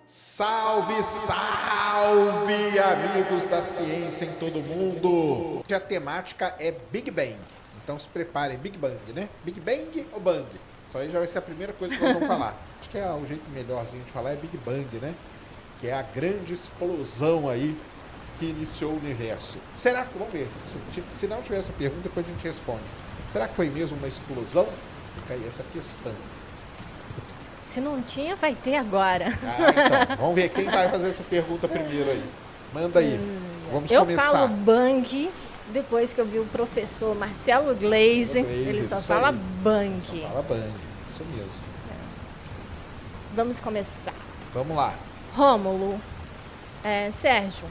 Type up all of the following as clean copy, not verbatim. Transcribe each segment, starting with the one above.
Salve, salve, amigos da ciência em todo mundo! A temática é Big Bang, então se preparem, Big Bang, né? Big Bang ou Bang? Isso aí já vai ser a primeira coisa que nós vamos falar. Acho que o jeito melhorzinho de falar é Big Bang, né? Que é a grande explosão aí que iniciou o universo. Será que, vamos ver, se não tiver essa pergunta, depois a gente responde. Será que foi mesmo uma explosão? Fica aí essa questão. Se não tinha, vai ter agora. Então, vamos ver quem vai fazer essa pergunta primeiro aí. Manda aí, vamos eu começar. Eu falo Bang, depois que eu vi o professor Marcelo Gleisi, ele só fala Bang. Só fala Bang, isso mesmo. Vamos começar. Vamos lá. Rômulo, Sérgio,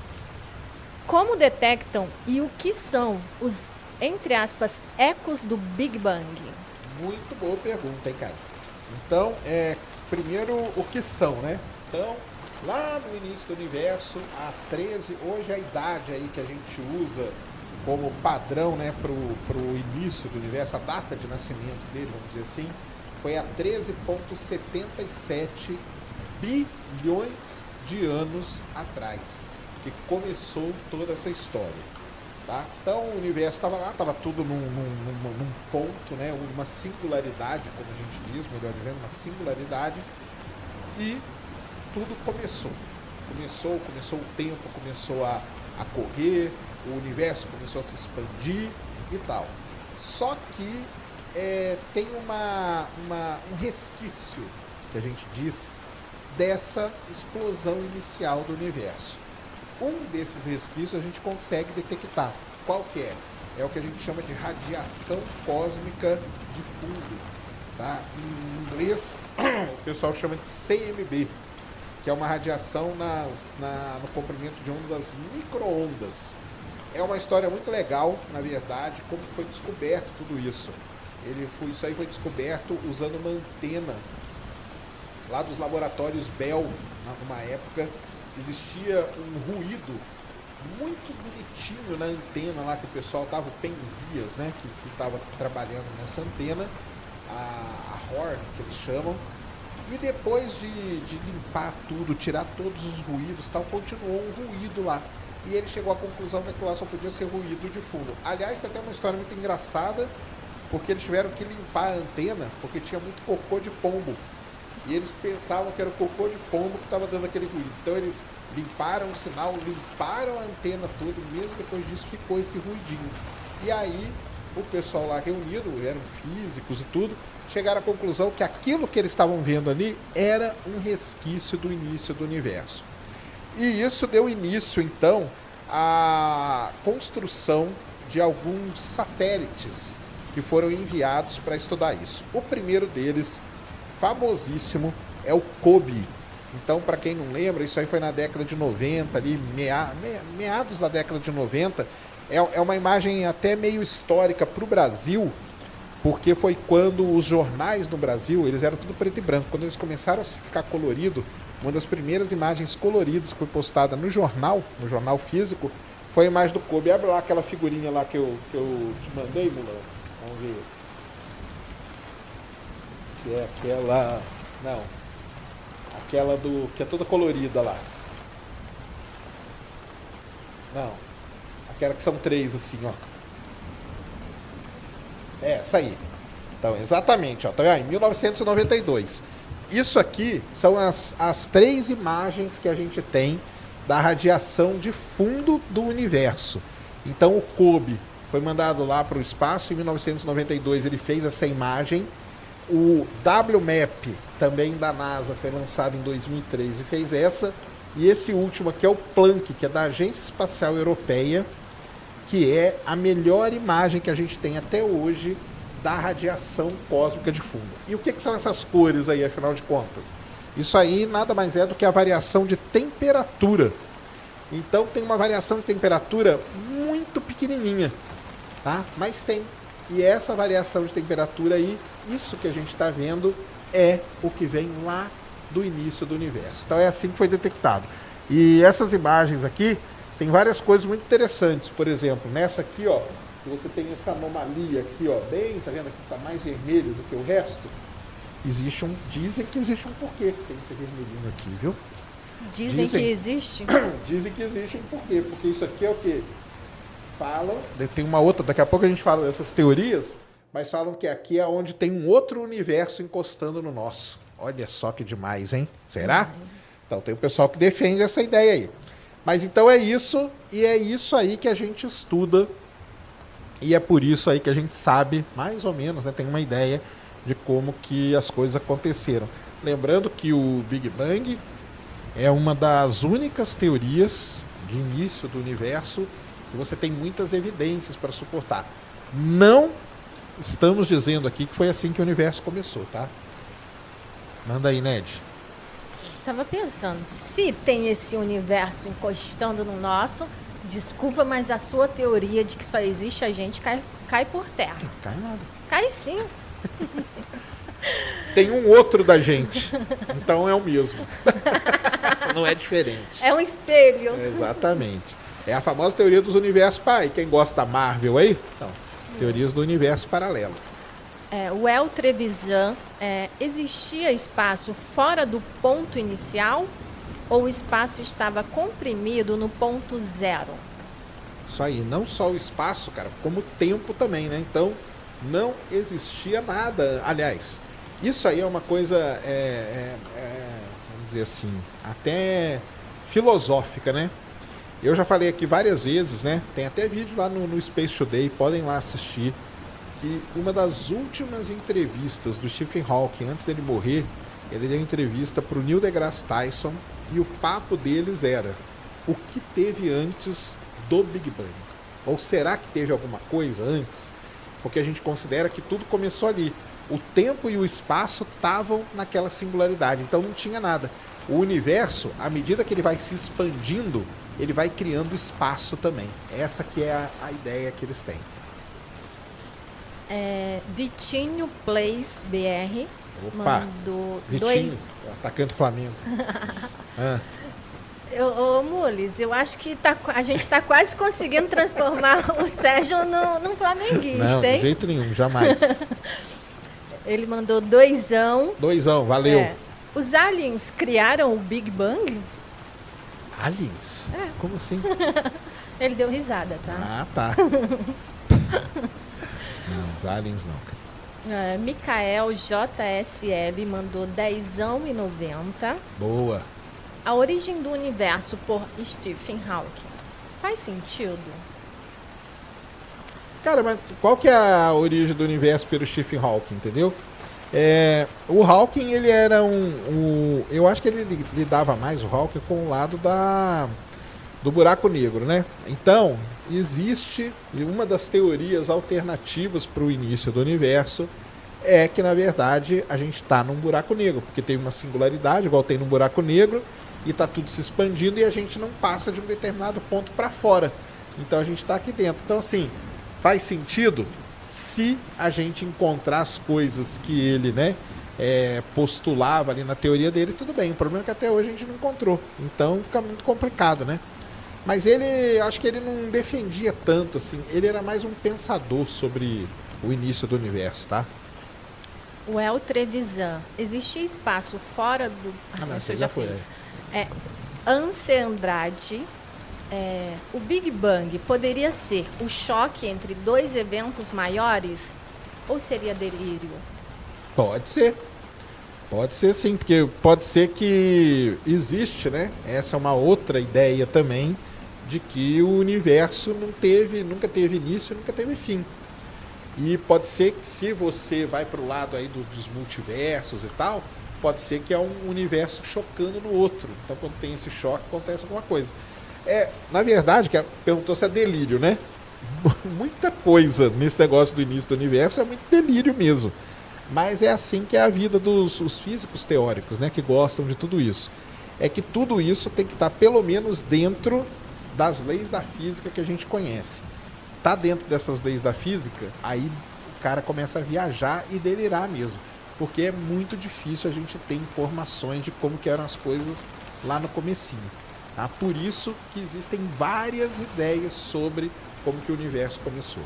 como detectam e o que são os, entre aspas, ecos do Big Bang? Muito boa pergunta, hein, cara? Então, primeiro, o que são, né? Então, lá no início do universo, há 13, hoje a idade aí que a gente usa como padrão, né, pro início do universo, a data de nascimento dele, vamos dizer assim, foi há 13,77 bilhões de anos atrás, que começou toda essa história. Tá? Então o universo estava lá, estava tudo num ponto, né? Uma singularidade, como a gente diz, melhor dizendo, uma singularidade, e tudo começou. Começou o tempo, começou a correr, o universo começou a se expandir e tal. Só que tem um resquício, que a gente diz, dessa explosão inicial do universo. Um desses resquícios a gente consegue detectar. Qual que é? É o que a gente chama de radiação cósmica de fundo. Tá? Em inglês, o pessoal chama de CMB, que é uma radiação no comprimento de onda das micro-ondas. É uma história muito legal, na verdade, como foi descoberto tudo isso. Isso aí foi descoberto usando uma antena lá dos laboratórios Bell, numa época. Existia um ruído muito bonitinho na antena lá que o pessoal estava, o Penzias, né, que estava trabalhando nessa antena, a Horn, que eles chamam, e depois de limpar tudo, tirar todos os ruídos, tal, continuou um ruído lá. E ele chegou à conclusão que aquilo lá só podia ser ruído de fundo. Aliás, tem até uma história muito engraçada, porque eles tiveram que limpar a antena, porque tinha muito cocô de pombo. E eles pensavam que era o cocô de pombo que estava dando aquele ruído. Então eles limparam o sinal, limparam a antena toda, e mesmo depois disso ficou esse ruidinho. E aí o pessoal lá reunido, eram físicos e tudo, chegaram à conclusão que aquilo que eles estavam vendo ali era um resquício do início do universo. E isso deu início, então, à construção de alguns satélites que foram enviados para estudar isso. O primeiro deles, famosíssimo, é o COBE. Então, para quem não lembra, isso aí foi na década de 90, ali, meados da década de 90. É uma imagem até meio histórica para o Brasil, porque foi quando os jornais no Brasil, eles eram tudo preto e branco. Quando eles começaram a ficar colorido, uma das primeiras imagens coloridas que foi postada no jornal físico, foi a imagem do COBE. Abre lá aquela figurinha lá que eu te mandei, Mulan. Vamos ver. Que é aquela... Não. Aquela que é toda colorida lá. Não. Aquela que são três assim, ó. Essa aí. Então, exatamente, ó. Tá vendo? Em 1992. Isso aqui são as três imagens que a gente tem da radiação de fundo do universo. Então, o COBE foi mandado lá para o espaço. Em 1992 ele fez essa imagem. O WMAP, também da NASA, foi lançado em 2003 e fez essa. E esse último aqui é o Planck, que é da Agência Espacial Europeia, que é a melhor imagem que a gente tem até hoje da radiação cósmica de fundo. E o que são essas cores aí, afinal de contas? Isso aí nada mais é do que a variação de temperatura. Então tem uma variação de temperatura muito pequenininha, tá? Mas tem. E essa variação de temperatura aí, isso que a gente está vendo, é o que vem lá do início do universo. Então é assim que foi detectado. E essas imagens aqui, tem várias coisas muito interessantes. Por exemplo, nessa aqui, ó, você tem essa anomalia aqui, ó, bem, tá vendo? Aqui está mais vermelho do que o resto. Dizem que existe um porquê que tem esse vermelhinho aqui, viu? Dizem que existe. Dizem que existe, por quê? Porque isso aqui é o quê? Falam, tem uma outra, daqui a pouco a gente fala dessas teorias, mas falam que aqui é onde tem um outro universo encostando no nosso. Olha só que demais, hein? Será? Então tem o pessoal que defende essa ideia aí. Mas então é isso, e é isso aí que a gente estuda, e é por isso aí que a gente sabe, mais ou menos, né, tem uma ideia de como que as coisas aconteceram. Lembrando que o Big Bang é uma das únicas teorias de início do universo que você tem muitas evidências para suportar. Não estamos dizendo aqui que foi assim que o universo começou, tá? Manda aí, Ned. Tava pensando, se tem esse universo encostando no nosso, desculpa, mas a sua teoria de que só existe a gente cai por terra. Não cai nada. Cai sim. Tem um outro da gente, então é o mesmo. Não é diferente. É um espelho. Exatamente. É a famosa teoria dos universos pai. Quem gosta da Marvel aí? Então, teorias do universo paralelo. O El Trevisan, existia espaço fora do ponto inicial ou o espaço estava comprimido no ponto zero? Isso aí, não só o espaço, cara, como o tempo também, né? Então, não existia nada. Aliás, isso aí é uma coisa, vamos dizer assim, até filosófica, né? Eu já falei aqui várias vezes, né? Tem até vídeo lá no Space Today, podem lá assistir, que uma das últimas entrevistas do Stephen Hawking, antes dele morrer, ele deu entrevista para o Neil deGrasse Tyson e o papo deles era: o que teve antes do Big Bang? Ou será que teve alguma coisa antes? Porque a gente considera que tudo começou ali. O tempo e o espaço estavam naquela singularidade, então não tinha nada. O universo, à medida que ele vai se expandindo, ele vai criando espaço também. Essa que é a ideia que eles têm. Vitinho Plays BR mandou Vitinho, atacante do Flamengo. Ô Mules, eu acho que a gente está quase conseguindo transformar o Sérgio num flamenguista, não, hein? de jeito nenhum, jamais. Ele mandou 2ão. 2ão, valeu. Os aliens criaram o Big Bang? Aliens? Como assim? Ele deu risada, tá? Ah, tá. Não, os aliens não. Mikael JSL mandou 10,90. Boa. A origem do universo por Stephen Hawking. Faz sentido? Cara, mas qual que é a origem do universo pelo Stephen Hawking, entendeu? O Hawking, ele era eu acho que ele lidava mais, o Hawking, com o lado do buraco negro, né? Então, existe uma das teorias alternativas para o início do universo é que, na verdade, a gente está num buraco negro, porque tem uma singularidade, igual tem no buraco negro, e está tudo se expandindo e a gente não passa de um determinado ponto para fora. Então, a gente está aqui dentro. Então, assim, faz sentido se a gente encontrar as coisas que ele, né, postulava ali na teoria dele, tudo bem. O problema é que até hoje a gente não encontrou. Então, fica muito complicado, né? Mas ele, acho que ele não defendia tanto, assim. Ele era mais um pensador sobre o início do universo, tá? O El Trevisan. Existia espaço fora do... não, você já foi. Anse Andrade. O Big Bang poderia ser o choque entre dois eventos maiores? Ou seria delírio? Pode ser. Pode ser sim, porque pode ser que existe, né? Essa é uma outra ideia também, de que o universo nunca teve início, nunca teve fim. E pode ser que, se você vai para o lado aí dos multiversos e tal, pode ser que é um universo chocando no outro. Então, quando tem esse choque, acontece alguma coisa. Na verdade, perguntou se é delírio, né? Muita coisa nesse negócio do início do universo é muito delírio mesmo. Mas é assim que é a vida dos físicos teóricos, né? Que gostam de tudo isso. É que tudo isso tem que estar pelo menos dentro das leis da física que a gente conhece. Tá dentro dessas leis da física, aí o cara começa a viajar e delirar mesmo. Porque é muito difícil a gente ter informações de como que eram as coisas lá no comecinho. Tá? Por isso que existem várias ideias sobre como que o universo começou.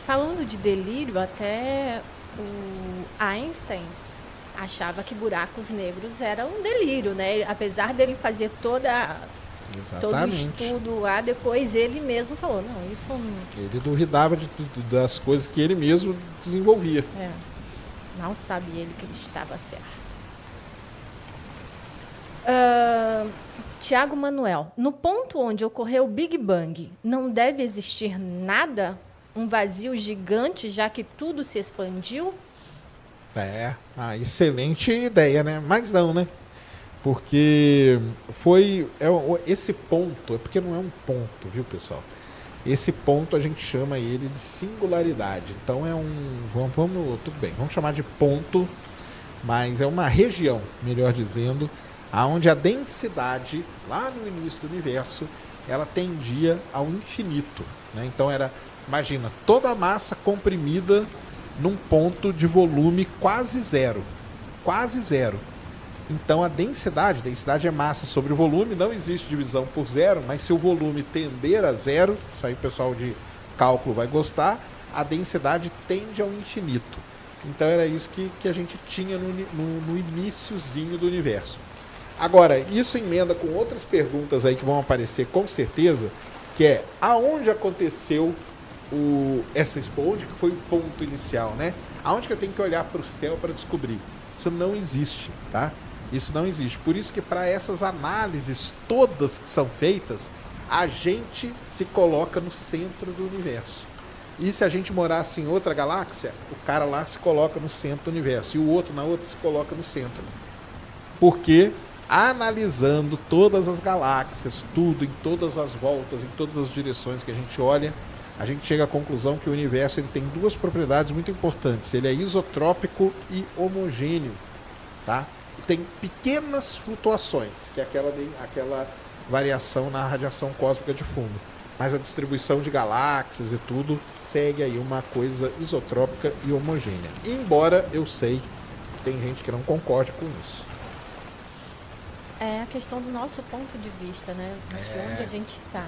Falando de delírio, até o Einstein achava que buracos negros era um delírio, né? Apesar dele fazer todo o estudo lá, depois ele mesmo falou, não, isso não... Ele duvidava das coisas que ele mesmo desenvolvia. Mal sabe ele que ele estava certo. Tiago Manuel, no ponto onde ocorreu o Big Bang, não deve existir nada? Um vazio gigante, já que tudo se expandiu? Excelente ideia, né? Mas não, né? Porque esse ponto, é porque não é um ponto, viu, pessoal? Esse ponto a gente chama ele de singularidade. Então tudo bem, vamos chamar de ponto, mas é uma região, melhor dizendo, aonde a densidade, lá no início do universo, ela tendia ao infinito, né? Então imagina, toda a massa comprimida num ponto de volume quase zero. Quase zero. Então a densidade é massa sobre o volume, não existe divisão por zero, mas se o volume tender a zero, isso aí o pessoal de cálculo vai gostar, a densidade tende ao infinito. Então era isso que a gente tinha no iniciozinho do universo. Agora, isso emenda com outras perguntas aí que vão aparecer com certeza, que é aonde aconteceu essa explosão, onde que foi o ponto inicial, né? Aonde que eu tenho que olhar para o céu para descobrir? Isso não existe, tá? Isso não existe. Por isso que para essas análises todas que são feitas, a gente se coloca no centro do universo. E se a gente morasse em outra galáxia, o cara lá se coloca no centro do universo e o outro na outra se coloca no centro. Porque analisando todas as galáxias, tudo, em todas as voltas, em todas as direções que a gente olha, a gente chega à conclusão que o universo ele tem duas propriedades muito importantes. Ele é isotrópico e homogêneo, tá? E tem pequenas flutuações, que é aquela variação na radiação cósmica de fundo. Mas a distribuição de galáxias e tudo segue aí uma coisa isotrópica e homogênea. Embora eu sei que tem gente que não concorde com isso. É a questão do nosso ponto de vista, né? De onde a gente está.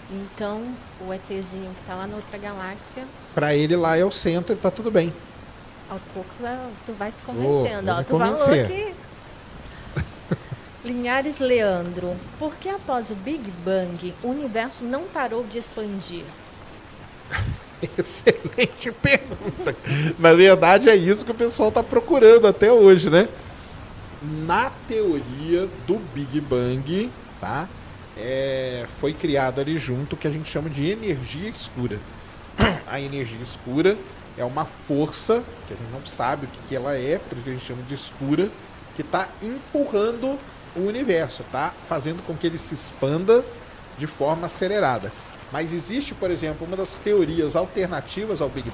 Então, o ETzinho que está lá na outra galáxia... Para ele lá é o centro e tá tudo bem. Aos poucos tu vai se convencendo. Tu falou que... Linhares Leandro, por que após o Big Bang o universo não parou de expandir? Excelente pergunta. Na verdade é isso que o pessoal está procurando até hoje, né? Na teoria do Big Bang, tá? Foi criado ali junto o que a gente chama de energia escura. A energia escura é uma força, que a gente não sabe o que ela é, por isso a gente chama de escura, que está empurrando o universo, tá? Fazendo com que ele se expanda de forma acelerada. Mas existe, por exemplo, uma das teorias alternativas ao Big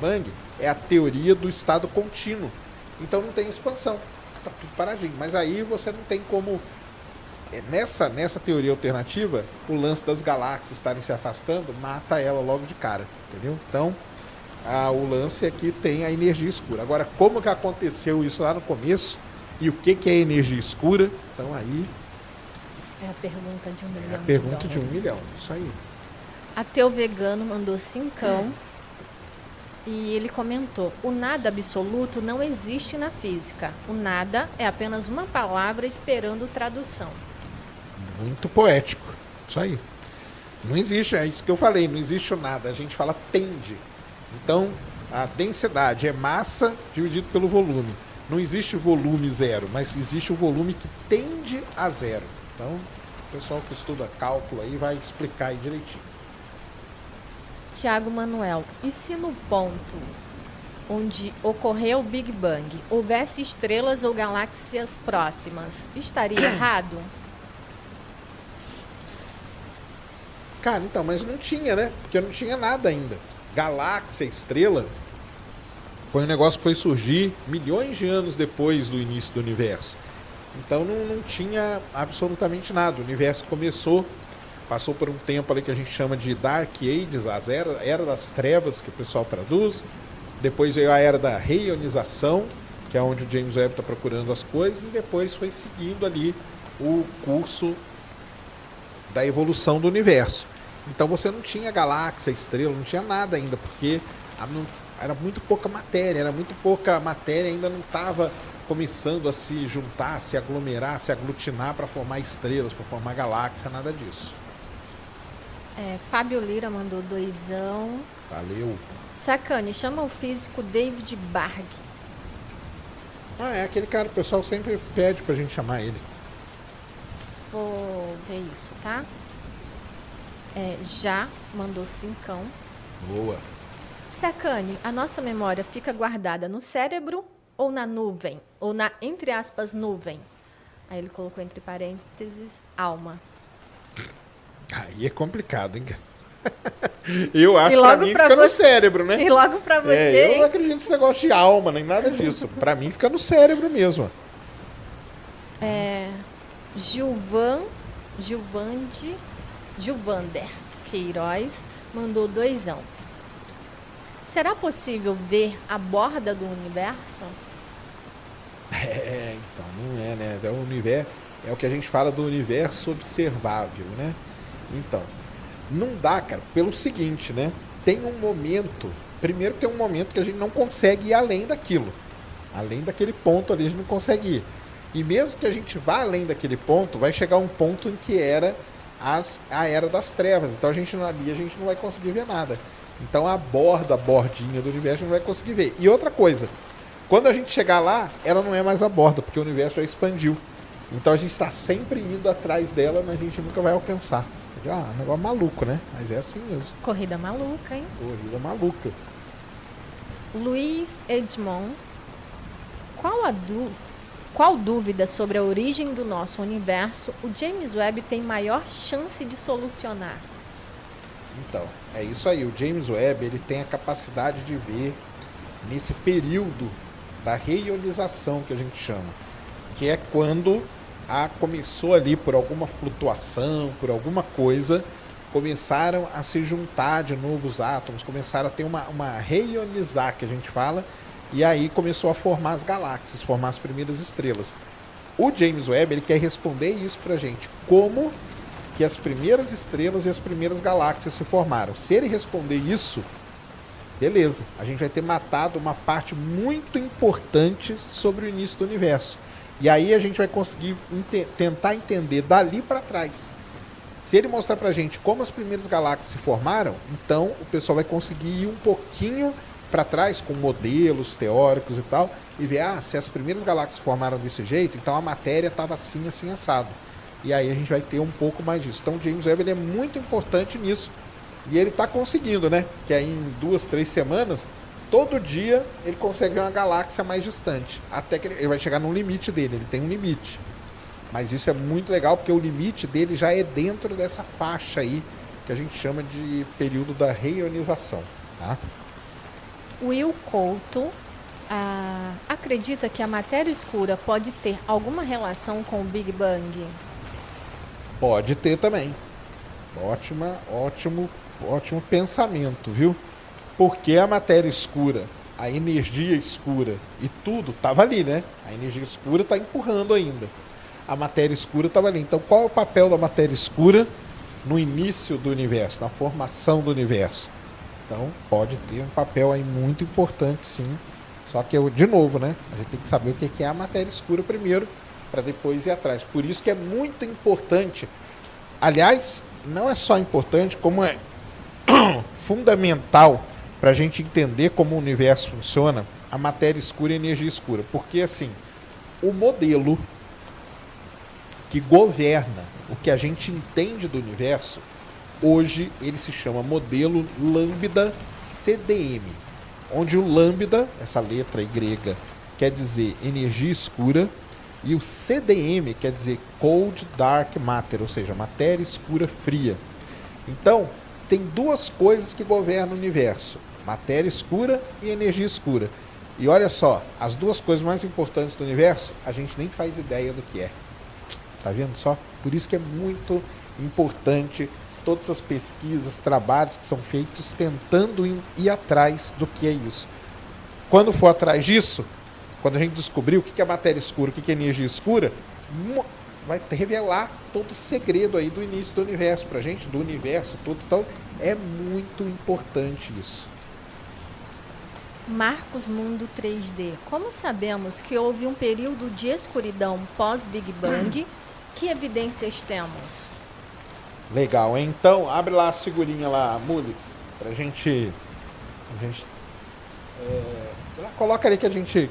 Bang é a teoria do estado contínuo. Então não tem expansão, tá tudo paradinho. Mas aí você não tem como... Nessa teoria alternativa, o lance das galáxias estarem se afastando mata ela logo de cara, entendeu? Então, o lance aqui tem a energia escura. Agora, como que aconteceu isso lá no começo e o que é energia escura? Então aí... É a pergunta de 1 milhão. É a pergunta de 1 milhão, isso aí. Ateu Vegano mandou 5 e ele comentou: o nada absoluto não existe na física. O nada é apenas uma palavra esperando tradução. Muito poético, isso aí. Não existe, é isso que eu falei, não existe o nada, a gente fala tende. Então, a densidade é massa dividido pelo volume. Não existe volume zero, mas existe o volume que tende a zero. Então, o pessoal que estuda cálculo aí vai explicar aí direitinho. Tiago Manuel, e se no ponto onde ocorreu o Big Bang houvesse estrelas ou galáxias próximas, estaria errado? Cara, então, mas não tinha, né? Porque não tinha nada ainda. Galáxia, estrela, foi um negócio que foi surgir milhões de anos depois do início do universo. Então não tinha absolutamente nada. O universo passou por um tempo ali que a gente chama de Dark Ages, a era das trevas, que o pessoal traduz. Depois veio a era da reionização, que é onde o James Webb está procurando as coisas, e depois foi seguindo ali o curso da evolução do universo. Então você não tinha galáxia, estrela, não tinha nada ainda, porque era muito pouca matéria, ainda não estava começando a se juntar, se aglomerar, se aglutinar para formar estrelas, para formar galáxia, nada disso. Fábio Lira mandou 2. Valeu. Sacane, chama o físico David Barg. É aquele cara, o pessoal sempre pede pra gente chamar ele. Vou ver isso, tá? Já mandou 5. Boa. Sacane, a nossa memória fica guardada no cérebro ou na nuvem? Ou na, entre aspas, nuvem? Aí ele colocou entre parênteses, alma. Aí é complicado, hein? Eu acho que logo pra mim pra fica no você- cérebro, né? E logo pra você, eu hein? não acredito nesse negócio de alma, nem nada disso. Pra mim fica no cérebro mesmo. Gilvander Queiroz mandou 2. Será possível ver a borda do universo? Então, não é, né? É o universo, é o que a gente fala do universo observável, né? Então, não dá, cara, pelo seguinte, né? Tem um momento que a gente não consegue ir além daquilo. Além daquele ponto ali, a gente não consegue ir. E mesmo que a gente vá além daquele ponto, vai chegar um ponto em que era a Era das Trevas. Então a gente não vai conseguir ver nada. Então a bordinha do universo a gente não vai conseguir ver. E outra coisa, quando a gente chegar lá, ela não é mais a borda, porque o universo já expandiu. Então a gente está sempre indo atrás dela, mas a gente nunca vai alcançar. Um negócio maluco, né? Mas é assim mesmo. Corrida maluca, hein? Corrida maluca. Luiz Edmond, qual dúvida sobre a origem do nosso universo o James Webb tem maior chance de solucionar? Então, é isso aí. O James Webb ele tem a capacidade de ver nesse período da reionização que a gente chama, que é quando começou ali por alguma flutuação, por alguma coisa, começaram a se juntar de novo os átomos, começaram a ter uma reionizar, que a gente fala, e aí começou a formar as galáxias, formar as primeiras estrelas. O James Webb ele quer responder isso pra gente, como que as primeiras estrelas e as primeiras galáxias se formaram. Se ele responder isso, beleza, a gente vai ter matado uma parte muito importante sobre o início do universo. E aí a gente vai conseguir tentar entender dali para trás. Se ele mostrar pra gente como as primeiras galáxias se formaram, então o pessoal vai conseguir ir um pouquinho para trás com modelos teóricos e tal, e ver, se as primeiras galáxias se formaram desse jeito, então a matéria estava assim, assim, assado. E aí a gente vai ter um pouco mais disso. Então o James Webb ele é muito importante nisso. E ele está conseguindo, né? Que aí em 2, 3 semanas, todo dia ele consegue ver uma galáxia mais distante. Até que ele vai chegar no limite dele, ele tem um limite. Mas isso é muito legal, porque o limite dele já é dentro dessa faixa aí, que a gente chama de período da reionização. Tá? Will Couto acredita que a matéria escura pode ter alguma relação com o Big Bang? Pode ter também. Ótimo pensamento, viu? Porque a matéria escura, a energia escura e tudo estava ali, né? A energia escura está empurrando ainda. A matéria escura estava ali. Então, qual é o papel da matéria escura no início do universo, na formação do universo? Então, pode ter um papel aí muito importante, sim. Só que, de novo, né? A gente tem que saber o que é a matéria escura primeiro, para depois ir atrás. Por isso que é muito importante. Aliás, não é só importante, como é fundamental para a gente entender como o universo funciona, a matéria escura e a energia escura. Porque, assim, o modelo que governa o que a gente entende do universo, hoje ele se chama modelo Lambda CDM, onde o lambda, essa letra aí grega, quer dizer energia escura, e o CDM quer dizer Cold Dark Matter, ou seja, matéria escura fria. Então, tem duas coisas que governam o universo, matéria escura e energia escura. E olha só, as duas coisas mais importantes do universo, a gente nem faz ideia do que é. Tá vendo só? Por isso que é muito importante todas as pesquisas, trabalhos que são feitos tentando ir atrás do que é isso. Quando for atrás disso, quando a gente descobrir o que é matéria escura, o que é energia escura, vai revelar todo o segredo aí do início do universo pra gente, do universo todo. Então, é muito importante isso. Marcos Mundo 3D. Como sabemos que houve um período de escuridão pós-Big Bang? Que evidências temos? Legal, hein? Então, abre lá a figurinha lá, Mules, pra gente coloca ali que a gente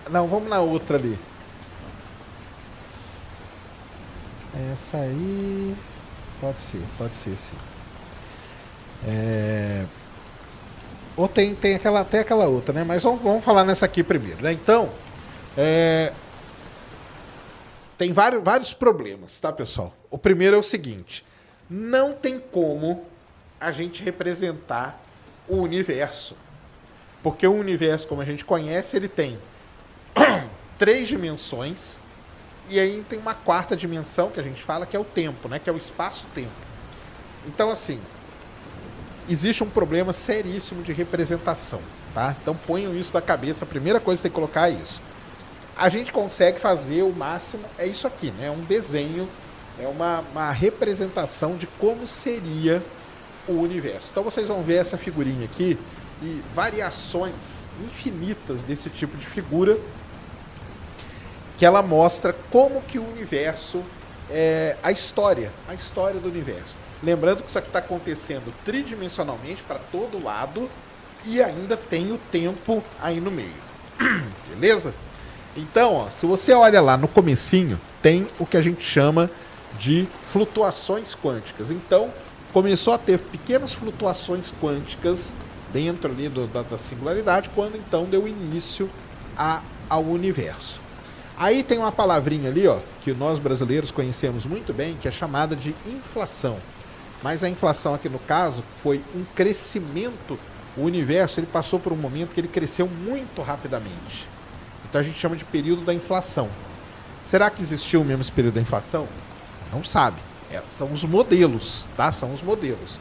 não, vamos na outra ali. Essa aí pode ser sim. Ou tem aquela outra, né? Mas vamos falar nessa aqui primeiro, né? Então, tem vários problemas, tá, pessoal? O primeiro é o seguinte: não tem como a gente representar o universo. Porque o universo, como a gente conhece, ele tem 3 dimensões e aí tem uma 4ª dimensão que a gente fala que é o tempo, né? Que é o espaço-tempo. Então, assim, existe um problema seríssimo de representação, tá? Então ponham isso na cabeça, a primeira coisa que tem que colocar é isso. A gente consegue fazer o máximo, é isso aqui, né? Um desenho, é uma representação de como seria o universo. Então vocês vão ver essa figurinha aqui e variações infinitas desse tipo de figura que ela mostra como que o universo a história do universo. Lembrando que isso aqui está acontecendo tridimensionalmente para todo lado e ainda tem o tempo aí no meio. Beleza? Então, ó, se você olha lá no comecinho, tem o que a gente chama de flutuações quânticas. Então, começou a ter pequenas flutuações quânticas dentro ali da singularidade, quando então deu início ao universo. Aí tem uma palavrinha ali, ó, que nós brasileiros conhecemos muito bem, que é chamada de inflação. Mas a inflação aqui no caso foi um crescimento. O universo ele passou por um momento que ele cresceu muito rapidamente. Então a gente chama de período da inflação. Será que existiu mesmo esse período da inflação? Não sabe. São os modelos, tá? São os modelos.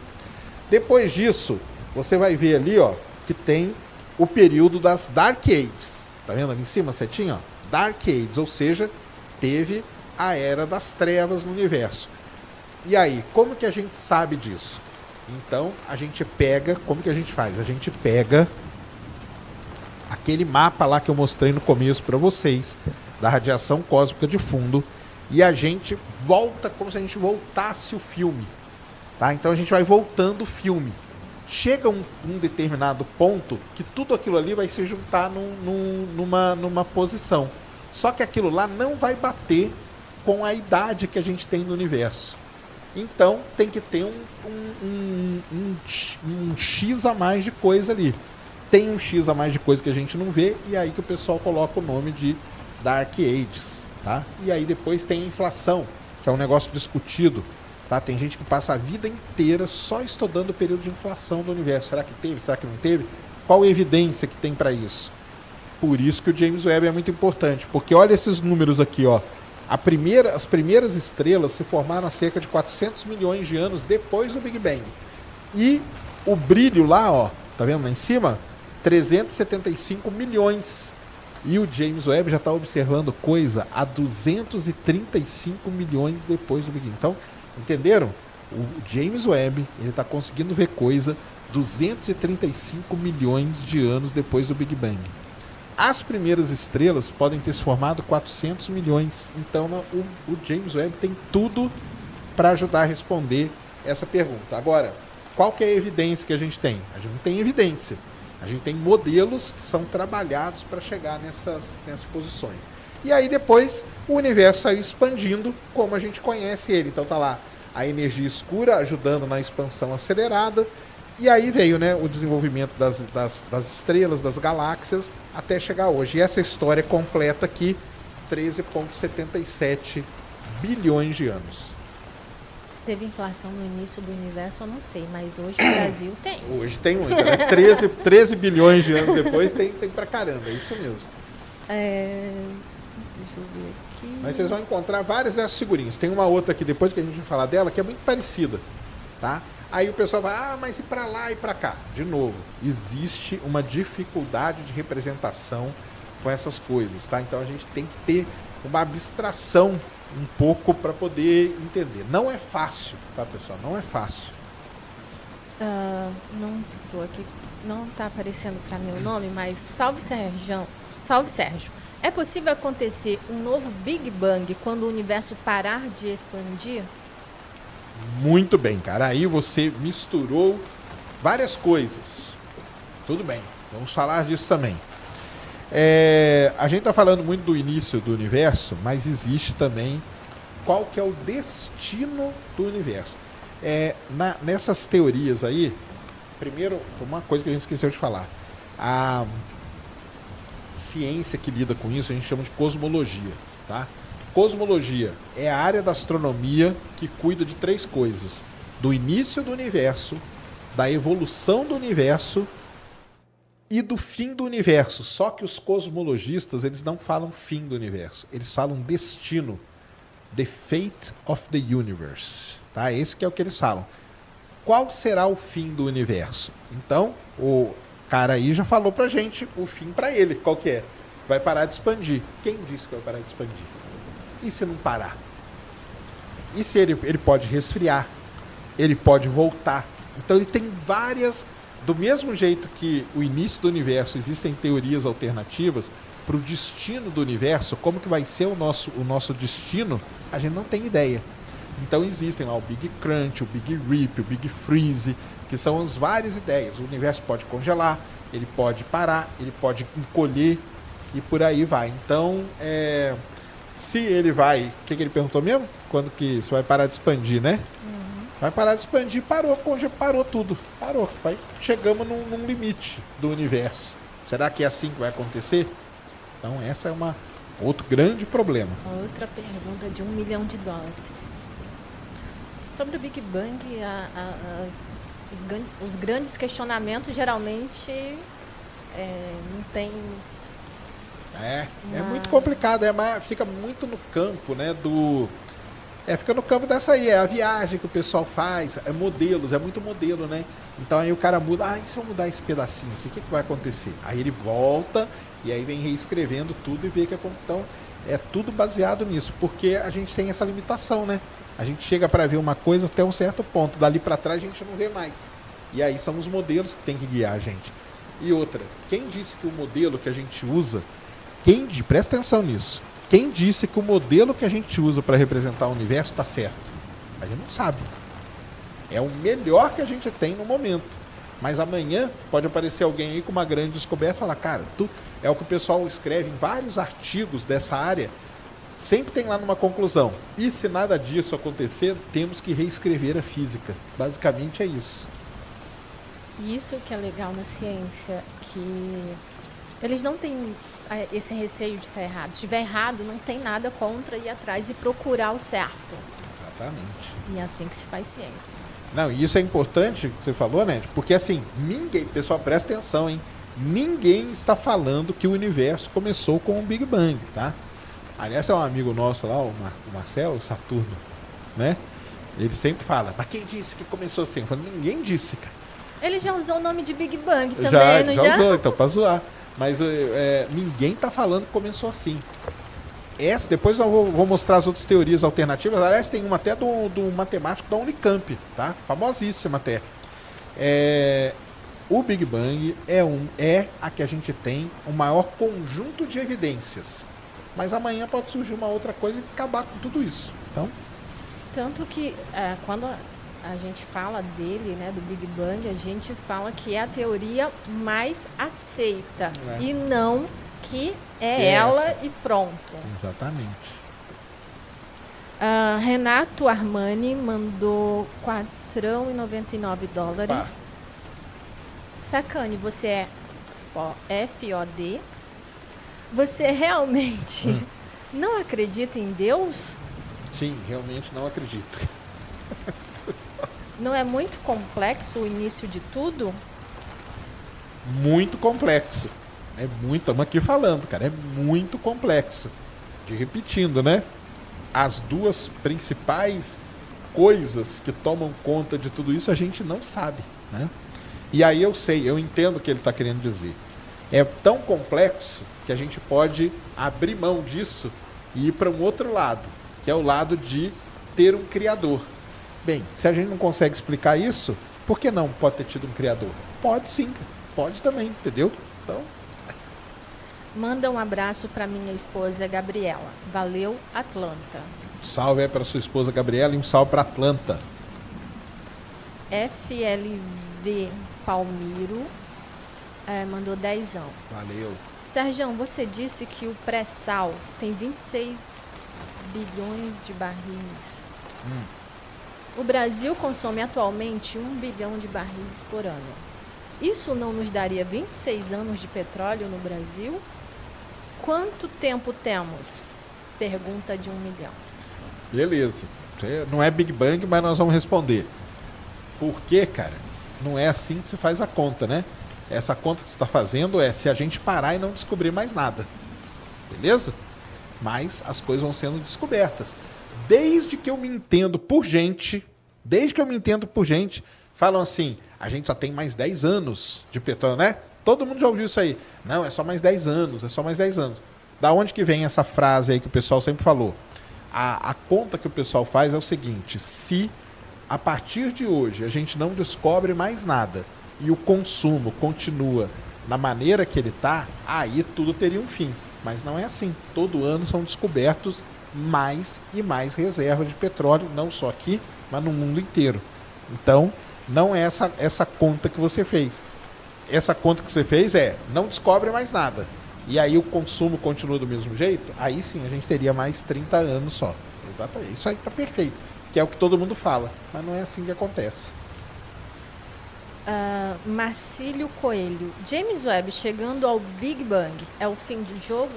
Depois disso, você vai ver ali, ó, que tem o período das Dark Ages. Tá vendo ali em cima, setinha, ó? Dark Ages, ou seja, teve a Era das Trevas no universo. E aí, como que a gente sabe disso? Então, a gente pega, como que a gente faz? A gente pega aquele mapa lá que eu mostrei no começo para vocês, da radiação cósmica de fundo, e a gente volta como se a gente voltasse o filme. Tá? Então a gente vai voltando o filme. Chega um determinado ponto que tudo aquilo ali vai se juntar numa posição. Só que aquilo lá não vai bater com a idade que a gente tem no universo. Então tem que ter um X a mais de coisa ali. Tem um X a mais de coisa que a gente não vê, e aí que o pessoal coloca o nome de Dark Ages. Tá? E aí depois tem a inflação, que é um negócio discutido. Tá? Tem gente que passa a vida inteira só estudando o período de inflação do universo. Será que teve? Será que não teve? Qual a evidência que tem para isso? Por isso que o James Webb é muito importante. Porque olha esses números aqui. Ó. As primeiras estrelas se formaram há cerca de 400 milhões de anos depois do Big Bang. E o brilho lá, ó, tá vendo lá em cima? 375 milhões. E o James Webb já está observando coisa há 235 milhões depois do Big Bang. Então, entenderam? O James Webb está conseguindo ver coisa 235 milhões de anos depois do Big Bang. As primeiras estrelas podem ter se formado 400 milhões. Então, o James Webb tem tudo para ajudar a responder essa pergunta. Agora, qual que é a evidência que a gente tem? A gente não tem evidência. A gente tem modelos que são trabalhados para chegar nessas posições. E aí depois o universo saiu expandindo como a gente conhece ele. Então tá lá a energia escura ajudando na expansão acelerada. E aí veio, né, o desenvolvimento das estrelas, das galáxias, até chegar hoje. E essa história completa aqui, 13,77 bilhões de anos. Se teve inflação no início do universo, eu não sei, mas hoje o Brasil tem. Hoje tem muita, né? 13 bilhões de anos depois tem pra caramba, é isso mesmo. Deixa eu ver aqui. Mas vocês vão encontrar várias dessas figurinhas. Tem uma outra aqui, depois que a gente vai falar dela, que é muito parecida, tá? Aí o pessoal vai, mas e pra lá e pra cá? De novo, existe uma dificuldade de representação com essas coisas, tá? Então a gente tem que ter uma abstração um pouco para poder entender. Não é fácil, tá, pessoal? Não é fácil. Não tô aqui, não está aparecendo para mim o nome, mas salve Sérgio. Salve Sérgio. É possível acontecer um novo Big Bang quando o universo parar de expandir? Muito bem, cara. Aí você misturou várias coisas. Tudo bem, vamos falar disso também. A gente está falando muito do início do universo, mas existe também qual que é o destino do universo. Nessas teorias aí, primeiro, uma coisa que a gente esqueceu de falar. A ciência que lida com isso a gente chama de cosmologia, tá? Cosmologia é a área da astronomia que cuida de três coisas: do início do universo, da evolução do universo e do fim do universo. Só que os cosmologistas, eles não falam fim do universo, eles falam destino. The fate of the universe. Tá? Esse que é o que eles falam. Qual será o fim do universo? Então, o cara aí já falou pra gente o fim pra ele. Qual que é? Vai parar de expandir. Quem disse que vai parar de expandir? E se não parar? E se ele pode resfriar? Ele pode voltar? Então ele tem várias... Do mesmo jeito que o início do universo existem teorias alternativas para o destino do universo, como que vai ser o nosso destino, a gente não tem ideia. Então existem lá o Big Crunch, o Big Rip, o Big Freeze, que são as várias ideias. O universo pode congelar, ele pode parar, ele pode encolher e por aí vai. Então, se ele vai... O que ele perguntou mesmo? Quando que isso vai parar de expandir, né? Vai parar de expandir, parou tudo. Parou. Chegamos num limite do universo. Será que é assim que vai acontecer? Então, essa é outro grande problema. Outra pergunta de $1 milhão. Sobre o Big Bang, os grandes questionamentos geralmente não tem... É muito complicado, fica muito no campo, né, fica no campo dessa aí, a viagem que o pessoal faz, modelos, é muito modelo, né? Então aí o cara muda, e se eu mudar esse pedacinho aqui, o que vai acontecer? Aí ele volta e aí vem reescrevendo tudo e vê que então é tudo baseado nisso, porque a gente tem essa limitação, né? A gente chega para ver uma coisa até um certo ponto, dali para trás a gente não vê mais. E aí são os modelos que tem que guiar a gente. E outra, quem disse que o modelo que a gente usa, presta atenção nisso, quem disse que o modelo que a gente usa para representar o universo está certo? A gente não sabe. É o melhor que a gente tem no momento. Mas amanhã pode aparecer alguém aí com uma grande descoberta e falar, cara, é o que o pessoal escreve em vários artigos dessa área. Sempre tem lá numa conclusão. E se nada disso acontecer, temos que reescrever a física. Basicamente é isso. Isso que é legal na ciência, que eles não têm esse receio de estar errado. Se estiver errado, não tem nada contra ir atrás e procurar o certo. Exatamente. E é assim que se faz ciência. Não, e isso é importante que você falou, né? Porque assim, pessoal, presta atenção, hein? Ninguém está falando que o universo começou com o Big Bang, tá? Aliás, é um amigo nosso lá, o Marcelo Saturno, né? Ele sempre fala, mas quem disse que começou assim? Eu falo, ninguém disse, cara. Ele já usou o nome de Big Bang também, não já? Já usou, então, pra zoar. Mas ninguém está falando que começou assim. Depois eu vou mostrar as outras teorias alternativas. Aliás, tem uma até do matemático da Unicamp, tá? Famosíssima até. O Big Bang é a que a gente tem o maior conjunto de evidências. Mas amanhã pode surgir uma outra coisa e acabar com tudo isso. Então... Tanto que quando a gente fala dele, né, do Big Bang, a gente fala que é a teoria mais aceita. E não que ela essa. E pronto. Exatamente. Renato Armani mandou $4,99. Pá. Sacane, você é FOD? Você realmente não acredita em Deus? Sim, realmente não acredito. Não é muito complexo o início de tudo? Muito complexo. Estamos aqui falando, cara, é muito complexo. Repetindo, né? As duas principais coisas que tomam conta de tudo isso a gente não sabe, né? E aí eu entendo o que ele está querendo dizer. É tão complexo que a gente pode abrir mão disso e ir para um outro lado, que é o lado de ter um criador. Bem, se a gente não consegue explicar isso, Por que não pode ter tido um criador? Pode sim, pode também, entendeu? Então, Manda um abraço para minha esposa Gabriela. Valeu, Atlanta. salve aí para sua esposa Gabriela e um salve para Atlanta. FLV Palmiro mandou 10. Valeu. Sérgio, você disse que o pré-sal tem 26 bilhões de barris. O Brasil consome atualmente 1 bilhão de barris por ano. Isso não nos daria 26 anos de petróleo no Brasil? Quanto tempo temos? Pergunta de 1 milhão. Beleza. Não é Big Bang, mas nós vamos responder. Por quê, cara? Não é assim que se faz a conta, né? Essa conta que você está fazendo é se a gente parar e não descobrir mais nada. Beleza? Mas as coisas vão sendo descobertas. Desde que eu me entendo por gente, falam assim, a gente só tem mais 10 anos de petróleo, né? Todo mundo já ouviu isso aí. Não, é só mais 10 anos, é só mais 10 anos. Da onde que vem essa frase aí que o pessoal sempre falou? A conta que o pessoal faz é o seguinte, se a partir de hoje a gente não descobre mais nada e o consumo continua na maneira que ele está, aí tudo teria um fim. Mas não é assim. Todo ano são descobertos mais e mais reservas de petróleo, não só aqui, mas no mundo inteiro. Então, não é essa conta que você fez. Essa conta que você fez não descobre mais nada. E aí o consumo continua do mesmo jeito, aí sim a gente teria mais 30 anos só. Exatamente. Isso aí está perfeito. Que é o que todo mundo fala. Mas não é assim que acontece. Marcílio Coelho. James Webb chegando ao Big Bang é o fim do jogo?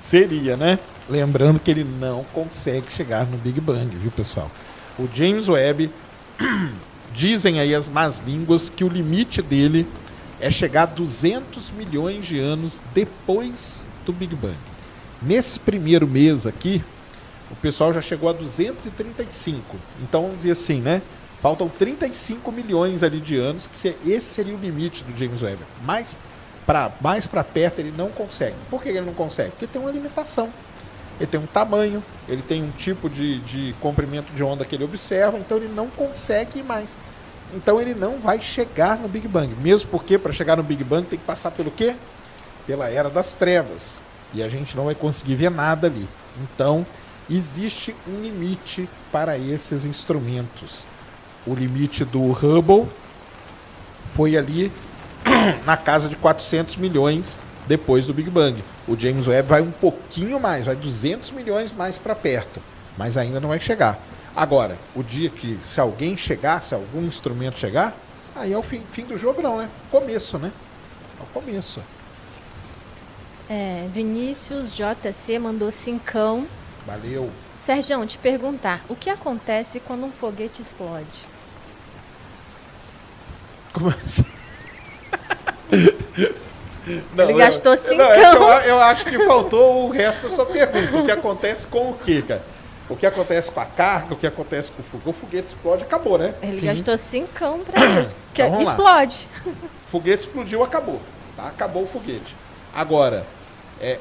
Seria, né? Lembrando que ele não consegue chegar no Big Bang, viu, pessoal? O James Webb, dizem aí as más línguas que o limite dele é chegar a 200 milhões de anos depois do Big Bang. Nesse primeiro mês aqui, o pessoal já chegou a 235. Então, vamos dizer assim, né? Faltam 35 milhões ali de anos, que esse seria o limite do James Webb. Mais para perto ele não consegue. Por que ele não consegue? Porque tem uma limitação. Ele tem um tamanho, ele tem um tipo de comprimento de onda que ele observa, então ele não consegue ir mais. Então ele não vai chegar no Big Bang. Mesmo porque para chegar no Big Bang tem que passar pelo quê? Pela Era das Trevas. E a gente não vai conseguir ver nada ali. Então existe um limite para esses instrumentos. O limite do Hubble foi ali na casa de 400 milhões depois do Big Bang. O James Webb vai um pouquinho mais, vai 200 milhões mais para perto, mas ainda não vai chegar. Agora, o dia que, se alguém chegar, se algum instrumento chegar, aí é o fim do jogo não, né? Começo, né? É o começo. Vinícius JC mandou 5. Valeu. Sérgio, te perguntar, o que acontece quando um foguete explode? Como assim? Não, ele gastou 5. Eu acho que faltou o resto da sua pergunta. O que acontece com o quê, cara? O que acontece com a carga, o que acontece com o foguete? O foguete explode, acabou, né? Ele gastou 5 para isso. Então, explode. O foguete explodiu, acabou. Tá? Acabou o foguete. Agora,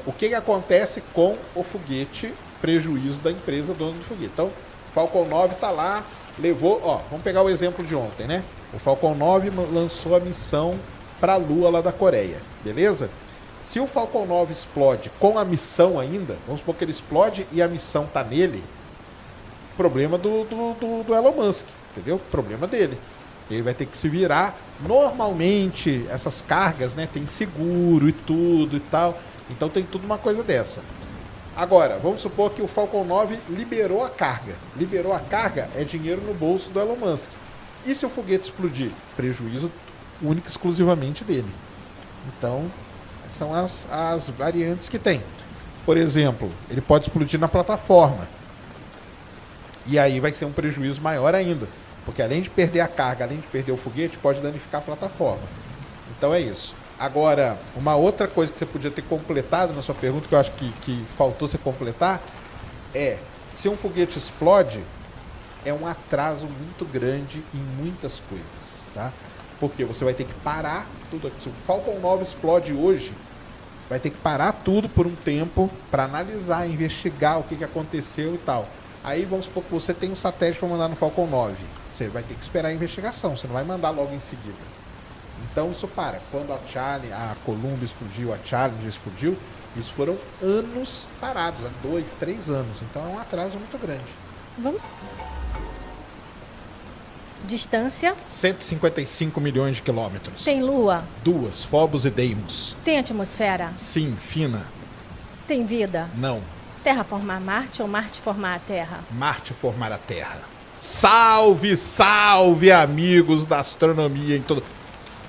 o que acontece com o foguete? Prejuízo da empresa dona do foguete. Então, o Falcon 9 está lá, levou... vamos pegar o exemplo de ontem, né? O Falcon 9 lançou a missão para a Lua lá da Coreia, beleza? Se o Falcon 9 explode com a missão ainda, vamos supor que ele explode e a missão tá nele, problema do Elon Musk, entendeu? Problema dele. Ele vai ter que se virar. Normalmente, essas cargas, né, tem seguro e tudo e tal, então tem tudo uma coisa dessa. Agora, vamos supor que o Falcon 9 liberou a carga. Liberou a carga é dinheiro no bolso do Elon Musk. E se o foguete explodir? Prejuízo único e exclusivamente dele. Então, são as variantes que tem. Por exemplo, ele pode explodir na plataforma. E aí vai ser um prejuízo maior ainda. Porque além de perder a carga, além de perder o foguete, pode danificar a plataforma. Então é isso. Agora, uma outra coisa que você podia ter completado na sua pergunta, que eu acho que faltou você completar, se um foguete explode, é um atraso muito grande em muitas coisas, tá? Porque você vai ter que parar tudo aqui. Se o Falcon 9 explode hoje, vai ter que parar tudo por um tempo para analisar, investigar o que aconteceu e tal. Aí vamos supor que você tem um satélite para mandar no Falcon 9. Você vai ter que esperar a investigação, você não vai mandar logo em seguida. Então isso para. Quando a Columbia explodiu, a Challenger explodiu, isso foram anos parados, 2, 3 anos. Então é um atraso muito grande. Vamos. Distância? 155 milhões de quilômetros. Tem lua? 2, Phobos e Deimos. Tem atmosfera? Sim, fina. Tem vida? Não. Terra formar Marte ou Marte formar a Terra? Marte formar a Terra. Salve, salve, amigos da astronomia em todo...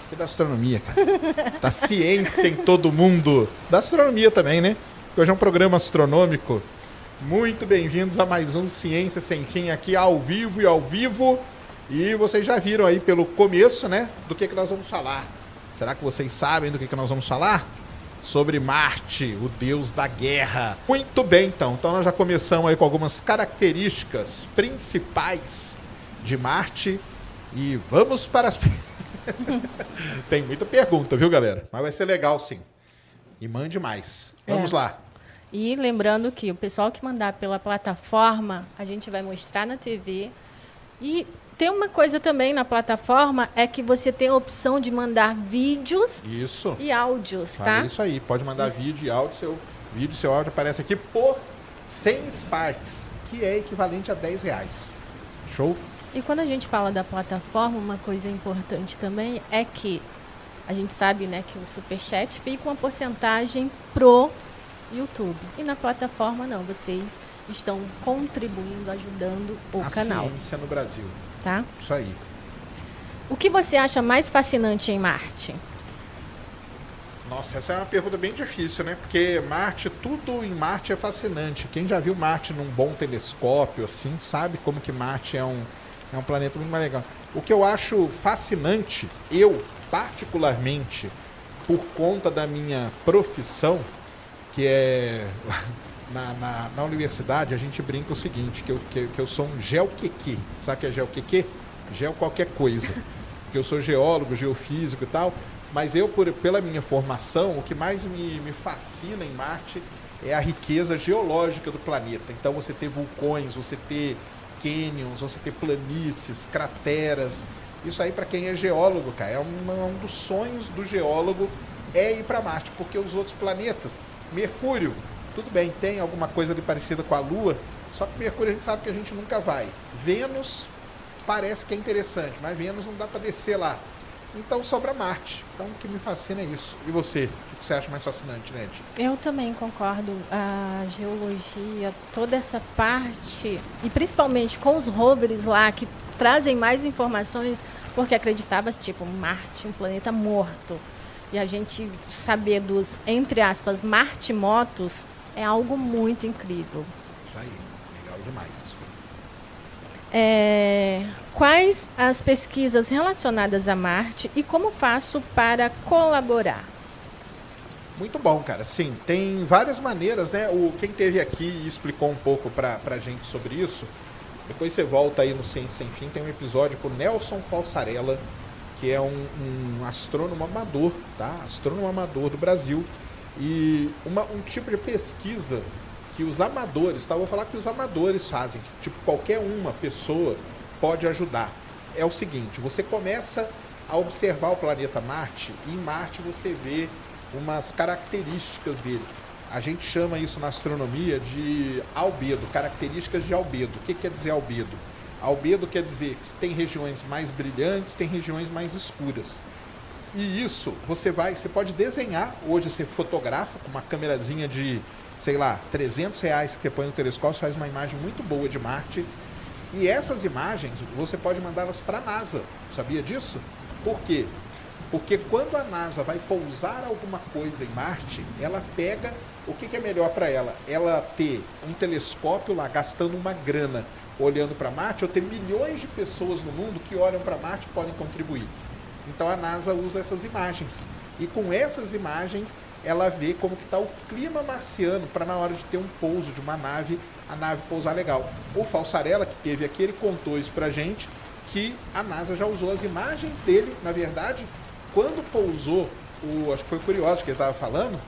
Que da astronomia, cara? Da ciência em todo mundo. Da astronomia também, né? Hoje é um programa astronômico. Muito bem-vindos a mais um Ciência Sem Fim aqui ao vivo e ao vivo. E vocês já viram aí pelo começo, né? Do que nós vamos falar. Será que vocês sabem do que nós vamos falar? Sobre Marte, o deus da guerra. Muito bem, então. Então nós já começamos aí com algumas características principais de Marte. E vamos para as... Tem muita pergunta, viu, galera? Mas vai ser legal, sim. E mande mais. Vamos lá. E lembrando que o pessoal que mandar pela plataforma, a gente vai mostrar na TV. E tem uma coisa também na plataforma, é que você tem a opção de mandar vídeos e áudios, tá? Isso aí, pode mandar vídeo e áudio. Seu áudio aparece aqui por 100 Sparks, que é equivalente a R$10. Show? E quando a gente fala da plataforma, uma coisa importante também é que a gente sabe, né, que o Superchat fica uma porcentagem pro YouTube. E na plataforma não, vocês estão contribuindo, ajudando o canal. A ciência no Brasil. Tá? Isso aí. O que você acha mais fascinante em Marte? Nossa, essa é uma pergunta bem difícil, né? Porque Marte, tudo em Marte é fascinante. Quem já viu Marte num bom telescópio, assim, sabe como que Marte é um planeta muito mais legal. O que eu acho fascinante, eu, particularmente, por conta da minha profissão, que é... Na universidade, a gente brinca o seguinte, que eu sou um geoqueque. Sabe o que é geoqueque? Geo qualquer coisa. Porque eu sou geólogo, geofísico e tal, mas eu, pela minha formação, o que mais me fascina em Marte é a riqueza geológica do planeta. Então, você ter vulcões, você ter cânions, você ter planícies, crateras. Isso aí, para quem é geólogo, cara, é um dos sonhos do geólogo é ir para Marte, porque os outros planetas, Mercúrio, tudo bem, tem alguma coisa ali parecida com a Lua, só que Mercúrio a gente sabe que a gente nunca vai. Vênus parece que é interessante, mas Vênus não dá para descer lá. Então sobra Marte. Então o que me fascina é isso. E você? O que você acha mais fascinante, Ned? Eu também concordo. A geologia, toda essa parte, e principalmente com os rovers lá, que trazem mais informações, porque acreditava-se, tipo, Marte, um planeta morto. E a gente saber dos, entre aspas, martimotos, é algo muito incrível. Isso aí, legal demais. Quais as pesquisas relacionadas a Marte e como faço para colaborar? Muito bom, cara. Sim, tem várias maneiras, né? Quem esteve aqui e explicou um pouco pra gente sobre isso, depois você volta aí no Ciência Sem Fim, tem um episódio com o Nelson Falsarella, que é um astrônomo amador, tá? Astrônomo amador do Brasil. E um tipo de pesquisa que os amadores, tá? Vou falar que os amadores fazem, que, tipo, qualquer uma pessoa pode ajudar. É o seguinte, você começa a observar o planeta Marte, e em Marte você vê umas características dele. A gente chama isso na astronomia de albedo, características de albedo. O que quer dizer albedo? Albedo quer dizer que tem regiões mais brilhantes, tem regiões mais escuras. E isso você pode desenhar, hoje você fotografa com uma câmerazinha de, sei lá, R$300 que você põe no telescópio, faz uma imagem muito boa de Marte. E essas imagens você pode mandá-las para a NASA, sabia disso? Por quê? Porque quando a NASA vai pousar alguma coisa em Marte, ela pega, o que é melhor para ela? Ela ter um telescópio lá gastando uma grana olhando para Marte, ou ter milhões de pessoas no mundo que olham para Marte e podem contribuir. Então a NASA usa essas imagens. E com essas imagens, ela vê como que está o clima marciano para na hora de ter um pouso de uma nave, a nave pousar legal. O Falsarella, que teve aqui, ele contou isso pra gente, que a NASA já usou as imagens dele, na verdade, quando pousou, acho que foi o Curiosity que ele estava falando,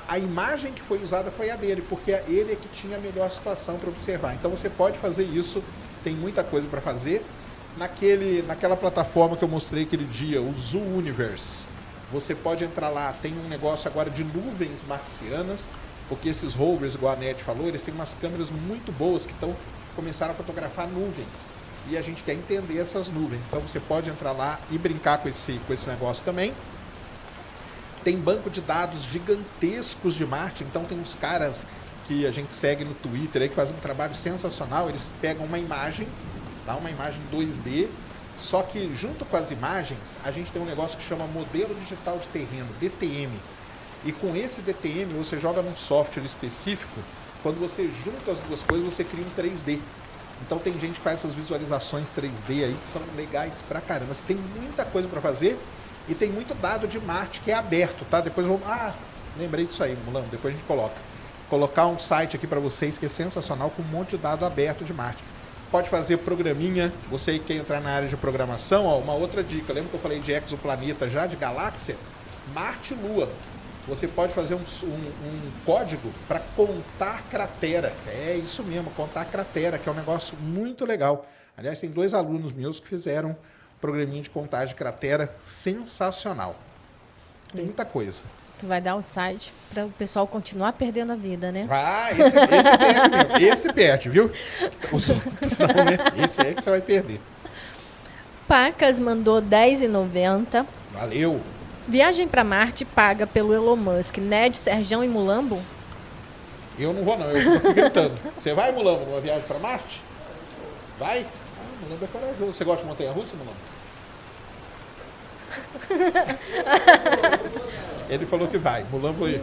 a imagem que foi usada foi a dele, porque ele é que tinha a melhor situação para observar. Então você pode fazer isso, tem muita coisa para fazer. naquela plataforma que eu mostrei aquele dia, o Zoo Universe. Você pode entrar lá, tem um negócio agora de nuvens marcianas, porque esses rovers, igual a Ned falou, eles têm umas câmeras muito boas que começaram a fotografar nuvens. E a gente quer entender essas nuvens. Então você pode entrar lá e brincar com esse negócio também. Tem banco de dados gigantescos de Marte, então tem uns caras que a gente segue no Twitter aí que fazem um trabalho sensacional. Eles pegam uma imagem, tá? Uma imagem 2D, só que junto com as imagens a gente tem um negócio que chama Modelo Digital de Terreno, DTM. E com esse DTM você joga num software específico, quando você junta as duas coisas você cria um 3D. Então tem gente que faz essas visualizações 3D aí que são legais pra caramba. Você tem muita coisa para fazer e tem muito dado de Marte que é aberto, tá? Depois eu vou... lembrei disso aí, Mulano, depois a gente colocar um site aqui para vocês que é sensacional com um monte de dado aberto de Marte. Pode fazer programinha, você que quer entrar na área de programação, ó, uma outra dica, lembra que eu falei de exoplaneta já, de galáxia? Marte e Lua. Você pode fazer um código para contar cratera. É isso mesmo, contar cratera, que é um negócio muito legal. Aliás, tem 2 alunos meus que fizeram um programinha de contagem de cratera sensacional. Tem muita coisa. Tu vai dar o site para o pessoal continuar perdendo a vida, né? Esse perde mesmo. Esse perde, viu? Os outros não, né? Esse é que você vai perder. Pacas mandou R$10,90. Valeu. Viagem para Marte paga pelo Elon Musk. Ned, Serjão e Mulambo? Eu não vou não, eu fico gritando. Você vai, Mulambo, numa viagem para Marte? Vai? Mulambo é corajoso. Você gosta de montanha-russa, Mulambo? Ele falou que vai. Mulambo é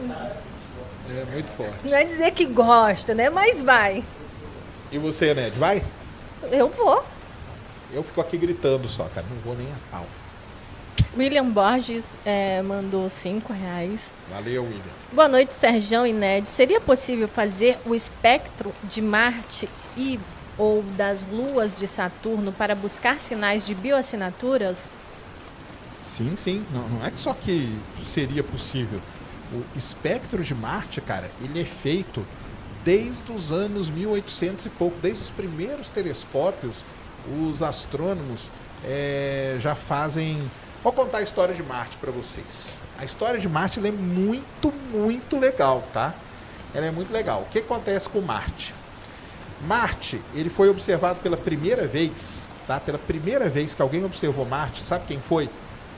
muito forte. Não é dizer que gosta, né? Mas vai. E você, Ned, vai? Eu vou. Eu fico aqui gritando só, cara. Não vou nem a pau. William Borges mandou R$5. Valeu, William. Boa noite, Serjão e Ned. Seria possível fazer o espectro de Marte ou das luas de Saturno para buscar sinais de bioassinaturas? Sim, sim. Não é que só que seria possível. O espectro de Marte, cara, ele é feito desde os anos 1800 e pouco. Desde os primeiros telescópios, os astrônomos já fazem... Vou contar a história de Marte para vocês. A história de Marte ela é muito, muito legal, tá? Ela é muito legal. O que acontece com Marte? Marte, ele foi observado pela primeira vez, tá? Pela primeira vez que alguém observou Marte, sabe quem foi?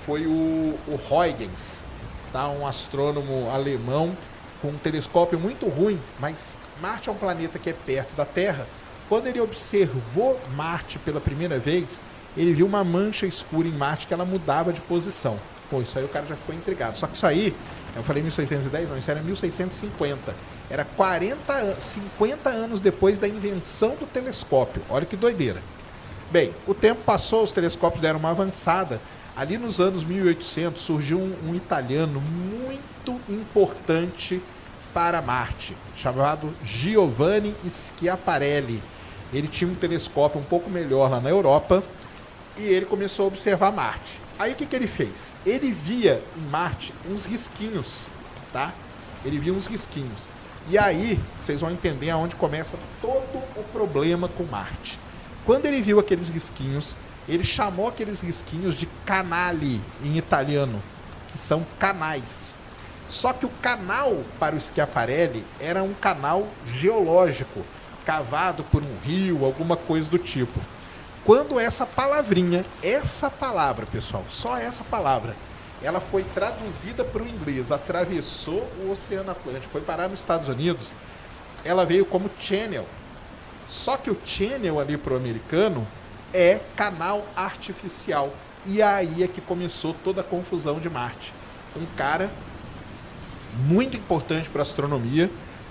Foi o Huygens, tá? Um astrônomo alemão com um telescópio muito ruim, mas Marte é um planeta que é perto da Terra. Quando ele observou Marte pela primeira vez, ele viu uma mancha escura em Marte que ela mudava de posição. Pô, isso aí o cara já ficou intrigado. Só que isso aí, eu falei 1610, não, isso era 1650. Era 50 anos depois da invenção do telescópio. Olha que doideira. Bem, o tempo passou, os telescópios deram uma avançada. Ali nos anos 1800 surgiu um italiano muito importante para Marte, chamado Giovanni Schiaparelli. Ele tinha um telescópio um pouco melhor lá na Europa e ele começou a observar Marte. Aí o que ele fez? Ele via em Marte uns risquinhos, tá? Ele via uns risquinhos. E aí vocês vão entender aonde começa todo o problema com Marte. Quando ele viu aqueles risquinhos, ele chamou aqueles risquinhos de canali em italiano, que são canais. Só que o canal para o Schiaparelli era um canal geológico, cavado por um rio, alguma coisa do tipo. Quando essa palavrinha, essa palavra, pessoal, só essa palavra, ela foi traduzida para o inglês, atravessou o Oceano Atlântico, foi parar nos Estados Unidos, ela veio como channel. Só que o channel ali para o americano é canal artificial. E aí é que começou toda a confusão de Marte. Um cara muito importante para a astronomia,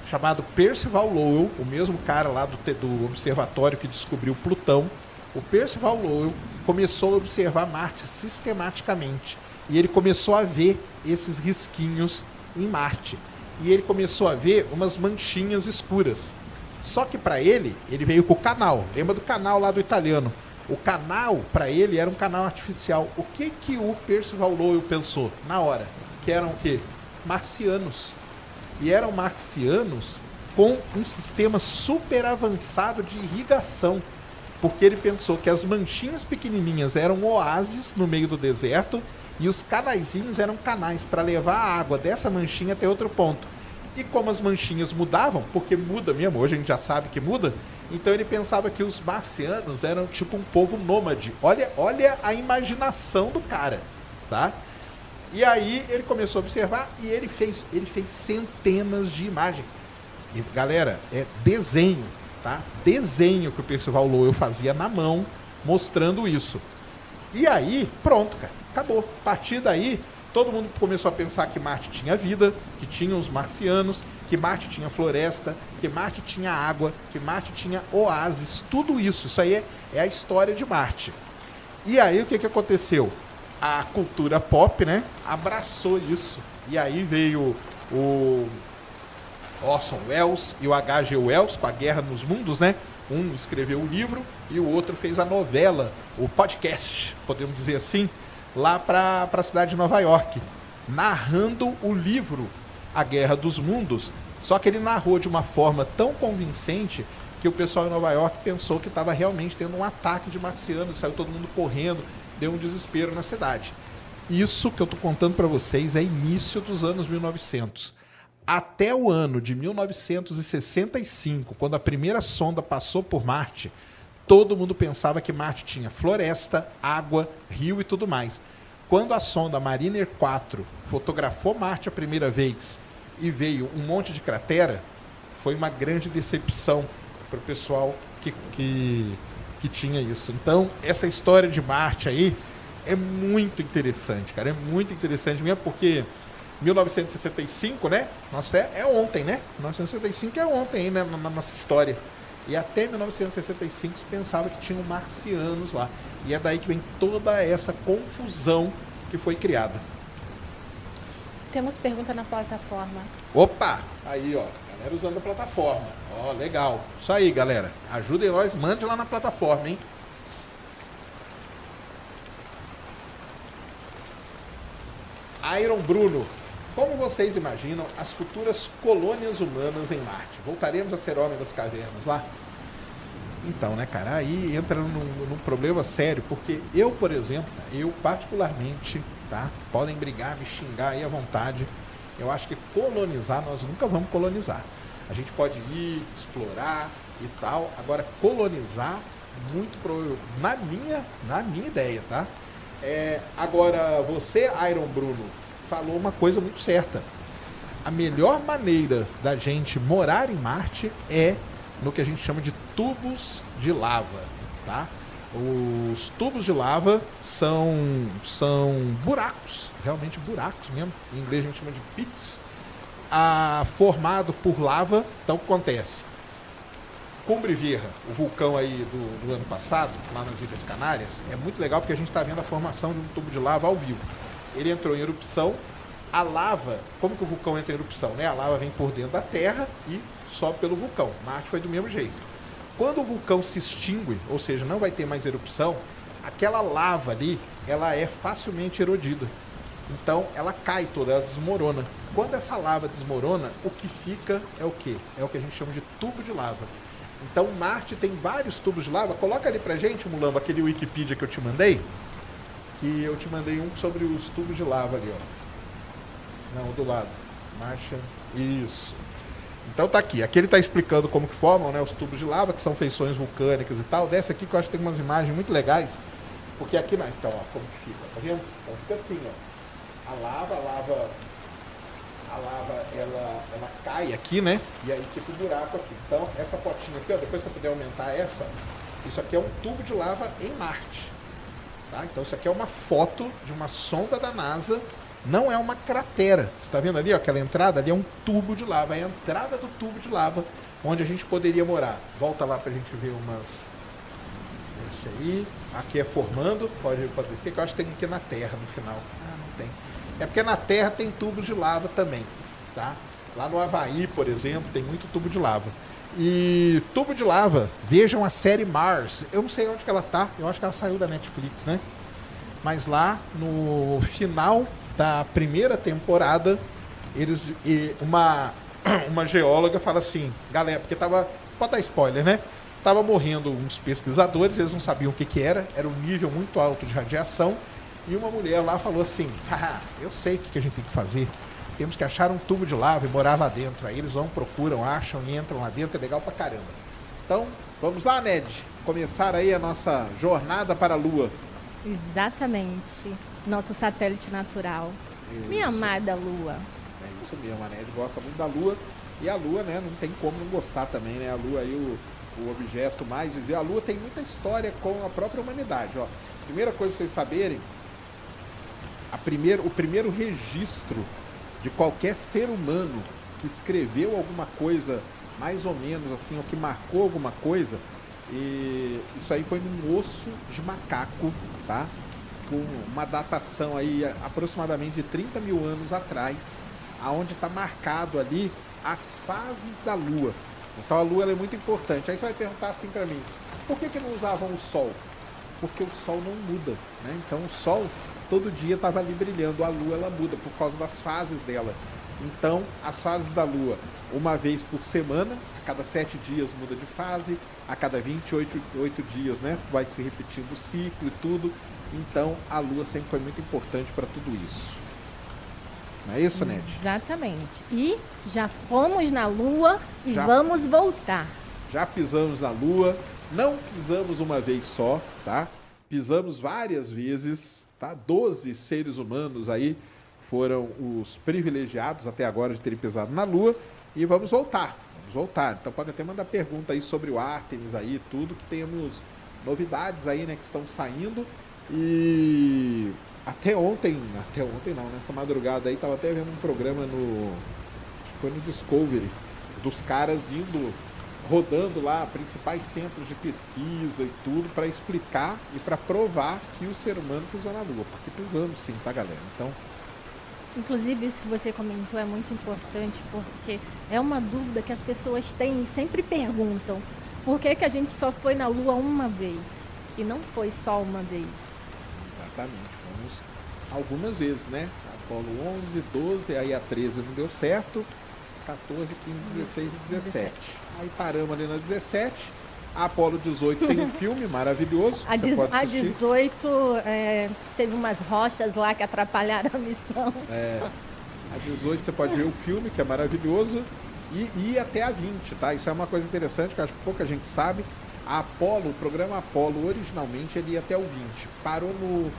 chamado Percival Lowell, o mesmo cara lá do observatório que descobriu Plutão. O Percival Lowell começou a observar Marte sistematicamente. E ele começou a ver esses risquinhos em Marte. E ele começou a ver umas manchinhas escuras. Só que para ele veio com o canal. Lembra do canal lá do italiano? O canal, para ele, era um canal artificial. O que o Percival Lowell pensou na hora? Que eram o quê? Marcianos. E eram marcianos com um sistema super avançado de irrigação. porque ele pensou que as manchinhas pequenininhas eram oásis no meio do deserto e os canaizinhos eram canais para levar a água dessa manchinha até outro ponto. E como as manchinhas mudavam, porque muda mesmo, hoje a gente já sabe que muda, então ele pensava que os marcianos eram tipo um povo nômade. Olha a imaginação do cara, tá? E aí ele começou a observar e ele fez centenas de imagens. E, galera, é desenho, tá? Desenho que o Percival Lowell fazia na mão, mostrando isso. E aí, pronto, cara, acabou. A partir daí, todo mundo começou a pensar que Marte tinha vida, que tinha os marcianos, que Marte tinha floresta, que Marte tinha água, que Marte tinha oásis, tudo isso. Isso aí é a história de Marte. E aí, o que aconteceu? A cultura pop, né, abraçou isso. E aí veio o Orson Welles e o H.G. Wells com a Guerra nos Mundos, né? Um escreveu o livro e o outro fez a novela, o podcast, podemos dizer assim, lá para a cidade de Nova York, narrando o livro A Guerra dos Mundos, só que ele narrou de uma forma tão convincente que o pessoal em Nova York pensou que estava realmente tendo um ataque de marcianos, saiu todo mundo correndo, deu um desespero na cidade. Isso que eu estou contando para vocês é início dos anos 1900. Até o ano de 1965, quando a primeira sonda passou por Marte, todo mundo pensava que Marte tinha floresta, água, rio e tudo mais. Quando a sonda Mariner 4 fotografou Marte a primeira vez e veio um monte de cratera, foi uma grande decepção para o pessoal que tinha isso. Então, essa história de Marte aí é muito interessante, cara. É muito interessante mesmo, porque 1965, né? Nossa, é ontem, né? 1965 é ontem aí, né? Na nossa história. E até 1965 se pensava que tinham marcianos lá. E é daí que vem toda essa confusão que foi criada. Temos pergunta na plataforma. Opa! Aí, ó. Galera usando a plataforma. Ó, legal. Isso aí, galera. Ajudem nós, mande lá na plataforma, hein? Iron Bruno. Como vocês imaginam as futuras colônias humanas em Marte? Voltaremos a ser homem das cavernas lá? Então, né, cara, aí entra num problema sério, porque eu, por exemplo, eu particularmente, tá? Podem brigar, me xingar aí à vontade. Eu acho que colonizar, nós nunca vamos colonizar. A gente pode ir, explorar e tal. Agora, colonizar, muito provável, na minha ideia, tá? Agora, você, Iron Bruno, falou uma coisa muito certa. A melhor maneira da gente morar em Marte é no que a gente chama de tubos de lava, tá? Os tubos de lava são buracos, realmente buracos mesmo. Em inglês a gente chama de pits, formado por lava. Então o que acontece? Cumbre Vieja, o vulcão aí do ano passado, lá nas Ilhas Canárias, é muito legal porque a gente está vendo a formação de um tubo de lava ao vivo. Ele entrou em erupção, a lava, como que o vulcão entra em erupção, né? A lava vem por dentro da Terra e sobe pelo vulcão. Marte foi do mesmo jeito. Quando o vulcão se extingue, ou seja, não vai ter mais erupção, aquela lava ali, ela é facilmente erodida. Então, ela cai toda, ela desmorona. Quando essa lava desmorona, o que fica é o quê? É o que a gente chama de tubo de lava. Então, Marte tem vários tubos de lava. Coloca ali pra gente, Mulamba, aquele Wikipedia que eu te mandei. Que eu te mandei um sobre os tubos de lava ali, ó. Não, do lado. Martian. Isso. Então tá aqui. Aqui ele tá explicando como que formam, né, os tubos de lava, que são feições vulcânicas e tal. Desce aqui que eu acho que tem umas imagens muito legais. Porque aqui, então, ó, como que fica, tá vendo? Então fica assim, ó. A lava, ela cai aqui, né? E aí fica o buraco aqui. Então, essa potinha aqui, ó, depois se você puder aumentar essa, isso aqui é um tubo de lava em Marte. Tá? Então isso aqui é uma foto de uma sonda da NASA, não é uma cratera. Você está vendo ali, ó, aquela entrada ali é um tubo de lava, é a entrada do tubo de lava onde a gente poderia morar. Volta lá para a gente ver umas. Esse aí, aqui é formando, pode descer, que eu acho que tem aqui na Terra no final. Ah, não tem. É porque na Terra tem tubos de lava também, tá? Lá no Havaí, por exemplo, tem muito tubo de lava. E tubo de lava, vejam a série Mars. Eu não sei onde que ela tá, eu acho que ela saiu da Netflix, né? Mas lá no final da primeira temporada, uma geóloga fala assim, galera, porque tava, pode dar spoiler, né? estava morrendo uns pesquisadores, eles não sabiam o que era um nível muito alto de radiação, e uma mulher lá falou assim, haha, eu sei o que a gente tem que fazer, temos que achar um tubo de lava e morar lá dentro. Aí eles vão, procuram, acham e entram lá dentro, é legal pra caramba. Então, vamos lá, Ned, começar aí a nossa jornada para a Lua. Exatamente. Nosso satélite natural. Isso. Minha amada Lua. É isso mesmo, a Ned gosta muito da Lua. E a Lua, né, não tem como não gostar também, né? A Lua aí, o objeto mais... E a Lua tem muita história com a própria humanidade, ó. Primeira coisa pra vocês saberem, o primeiro registro de qualquer ser humano que escreveu alguma coisa, mais ou menos assim, ou que marcou alguma coisa, e isso aí foi num osso de macaco, tá? Com uma datação aí aproximadamente de 30 mil anos atrás, aonde está marcado ali as fases da Lua. Então a Lua ela é muito importante. Aí você vai perguntar assim para mim, por que não usavam o Sol? Porque o Sol não muda, né? Então o Sol todo dia estava ali brilhando, a Lua ela muda por causa das fases dela. Então as fases da Lua, uma vez por semana, a cada 7 dias muda de fase, a cada 28 dias, né, vai se repetindo o ciclo e tudo. Então a Lua sempre foi muito importante para tudo isso. Não é isso, Ned? Exatamente. E já fomos na Lua e vamos voltar. Já pisamos na Lua, não pisamos uma vez só, tá? Pisamos várias vezes, tá? 12 seres humanos aí foram os privilegiados até agora de terem pisado na Lua e vamos voltar. Vamos voltar. Então pode até mandar pergunta aí sobre o Artemis aí, tudo que temos novidades aí, né, que estão saindo. E até ontem não, nessa madrugada aí, tava até vendo um programa foi no Discovery, dos caras rodando lá principais centros de pesquisa e tudo para explicar e para provar que o ser humano pisou na Lua, porque pisamos sim, tá, galera? Então, inclusive isso que você comentou é muito importante, porque é uma dúvida que as pessoas têm e sempre perguntam, por que a gente só foi na Lua uma vez e não foi só uma vez? Exatamente, fomos algumas vezes, né? Apolo 11, 12, aí a 13 não deu certo, 14, 15, 16 e 17. Aí paramos ali na 17. A Apolo 18 tem um filme maravilhoso. A 18 teve umas rochas lá que atrapalharam a missão. A 18 você pode ver o filme, que é maravilhoso, e ir até a 20, tá? Isso é uma coisa interessante que acho que pouca gente sabe. A Apolo, o programa Apolo, originalmente ele ia até o 20. Parou no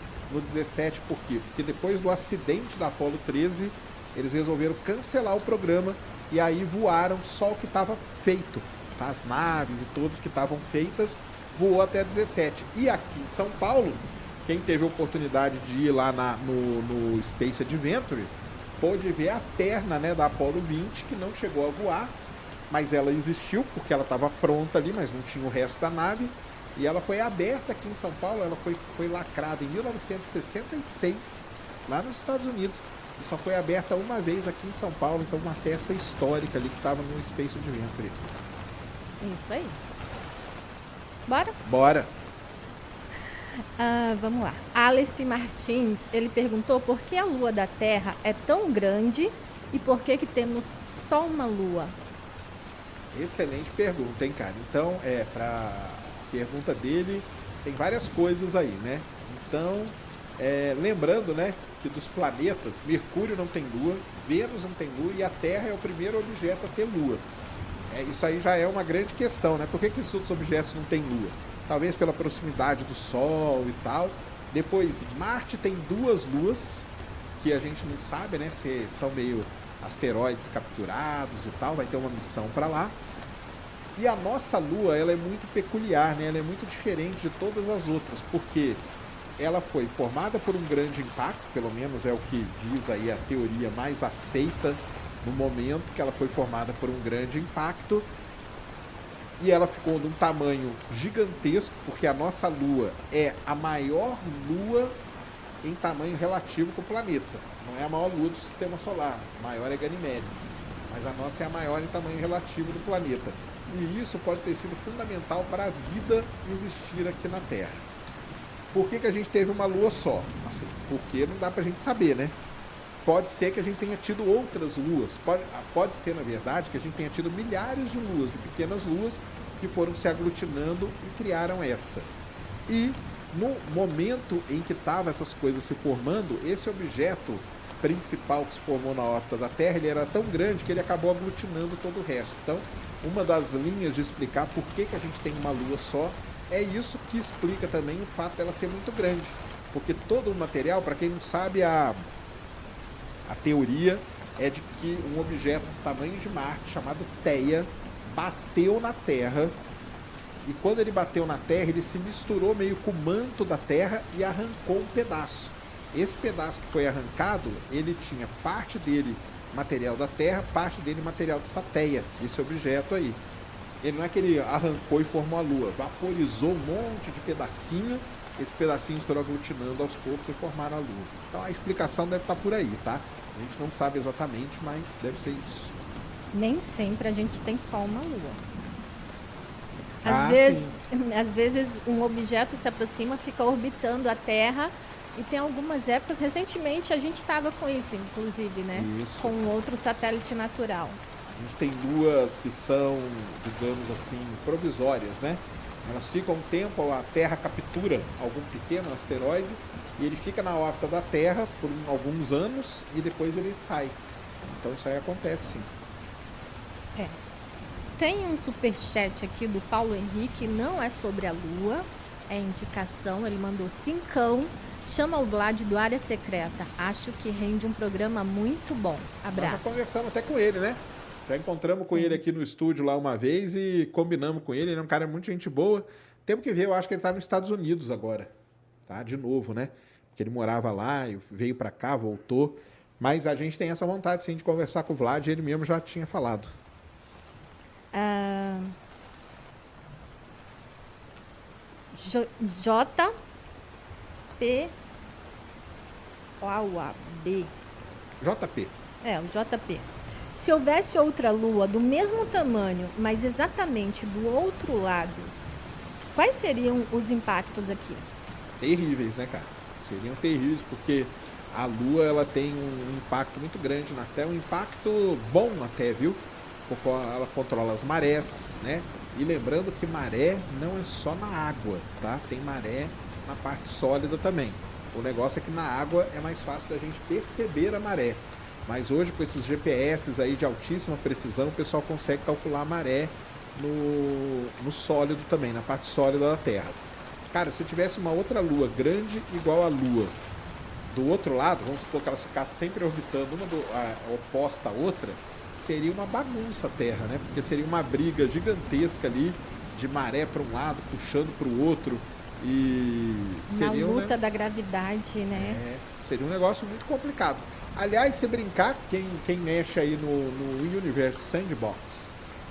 17, por quê? Porque depois do acidente da Apolo 13, eles resolveram cancelar o programa e aí voaram só o que estava feito. Tá? As naves e todas que estavam feitas, voou até 17. E aqui em São Paulo, quem teve a oportunidade de ir lá no Space Adventure, pôde ver a perna, né, da Apolo 20, que não chegou a voar, mas ela existiu porque ela estava pronta ali, mas não tinha o resto da nave. E ela foi aberta aqui em São Paulo, ela foi lacrada em 1966, lá nos Estados Unidos. E só foi aberta uma vez aqui em São Paulo, então uma peça histórica ali que estava no Space Adventure. Isso aí. Bora? Bora! Vamos lá. Aleph Martins, ele perguntou por que a Lua da Terra é tão grande e por que temos só uma Lua? Excelente pergunta, hein, cara? Então, pra pergunta dele, tem várias coisas aí, né? Então, lembrando, né, que dos planetas, Mercúrio não tem Lua, Vênus não tem Lua e a Terra é o primeiro objeto a ter Lua. Isso aí já é uma grande questão, né? Por que esses outros objetos não têm Lua? Talvez pela proximidade do Sol e tal. Depois, Marte tem 2 luas, que a gente não sabe, né? Se são meio asteroides capturados e tal, vai ter uma missão para lá. E a nossa Lua, ela é muito peculiar, né? Ela é muito diferente de todas as outras, porque ela foi formada por um grande impacto, pelo menos é o que diz aí a teoria mais aceita no momento, que ela foi formada por um grande impacto, e ela ficou de um tamanho gigantesco, porque a nossa Lua é a maior Lua em tamanho relativo com o planeta. Não é a maior Lua do Sistema Solar, a maior é Ganimedes, mas a nossa é a maior em tamanho relativo do planeta. E isso pode ter sido fundamental para a vida existir aqui na Terra. Por que a gente teve uma Lua só? Assim, porque não dá para a gente saber, né? Pode ser que a gente tenha tido outras luas. Pode ser, na verdade, que a gente tenha tido milhares de luas, de pequenas luas, que foram se aglutinando e criaram essa. E no momento em que estavam essas coisas se formando, esse objeto principal que se formou na órbita da Terra, ele era tão grande que ele acabou aglutinando todo o resto. Então, uma das linhas de explicar por que a gente tem uma Lua só, é isso que explica também o fato dela ser muito grande. Porque todo o material, para quem não sabe, a teoria é de que um objeto do tamanho de Marte, chamado Theia, bateu na Terra. E quando ele bateu na Terra, ele se misturou meio com o manto da Terra e arrancou um pedaço. Esse pedaço que foi arrancado, ele tinha parte dele material da Terra, parte dele material dessa Theia, esse objeto aí. Ele não é que ele arrancou e formou a Lua, vaporizou um monte de pedacinho, esse pedacinho estou aglutinando aos poucos e formaram a Lua. Então a explicação deve estar por aí, tá? A gente não sabe exatamente, mas deve ser isso. Nem sempre a gente tem só uma Lua. Às vezes um objeto se aproxima, fica orbitando a Terra. E tem algumas épocas, recentemente a gente estava com isso, inclusive, né? Isso. Com outro satélite natural. A gente tem luas que são, digamos assim, provisórias, né? Elas ficam um tempo, a Terra captura algum pequeno asteroide e ele fica na órbita da Terra por alguns anos e depois ele sai. Então isso aí acontece, sim. É. Tem um superchat aqui do Paulo Henrique, não é sobre a Lua, é indicação, ele mandou 5. Chama o Vlad do Área Secreta. Acho que rende um programa muito bom. Abraço. Nós já conversamos até com ele, né? Já encontramos com ele aqui no estúdio lá uma vez e combinamos com ele. Ele é um cara muito gente boa. Temos que ver, eu acho que ele está nos Estados Unidos agora. Tá? De novo, né? Porque ele morava lá, veio para cá, voltou. Mas a gente tem essa vontade, sim, de conversar com o Vlad. Ele mesmo já tinha falado. JP. É, o JP. Se houvesse outra Lua do mesmo tamanho, mas exatamente do outro lado, quais seriam os impactos aqui? Terríveis, né, cara? Seriam terríveis, porque a Lua ela tem um impacto muito grande na Terra, um impacto bom até, viu? Porque ela controla as marés, né? E lembrando que maré não é só na água, tá? Tem maré na parte sólida também. O negócio é que na água é mais fácil da gente perceber a maré. Mas hoje, com esses GPS aí de altíssima precisão, o pessoal consegue calcular a maré no sólido também, na parte sólida da Terra. Cara, se tivesse uma outra Lua grande igual a Lua, do outro lado, vamos supor que elas ficassem sempre orbitando uma oposta à outra, seria uma bagunça a Terra, né? Porque seria uma briga gigantesca ali, de maré para um lado, puxando para o outro. E seria na luta da gravidade, né? Seria um negócio muito complicado. Aliás, se brincar, quem mexe aí no Universe Sandbox,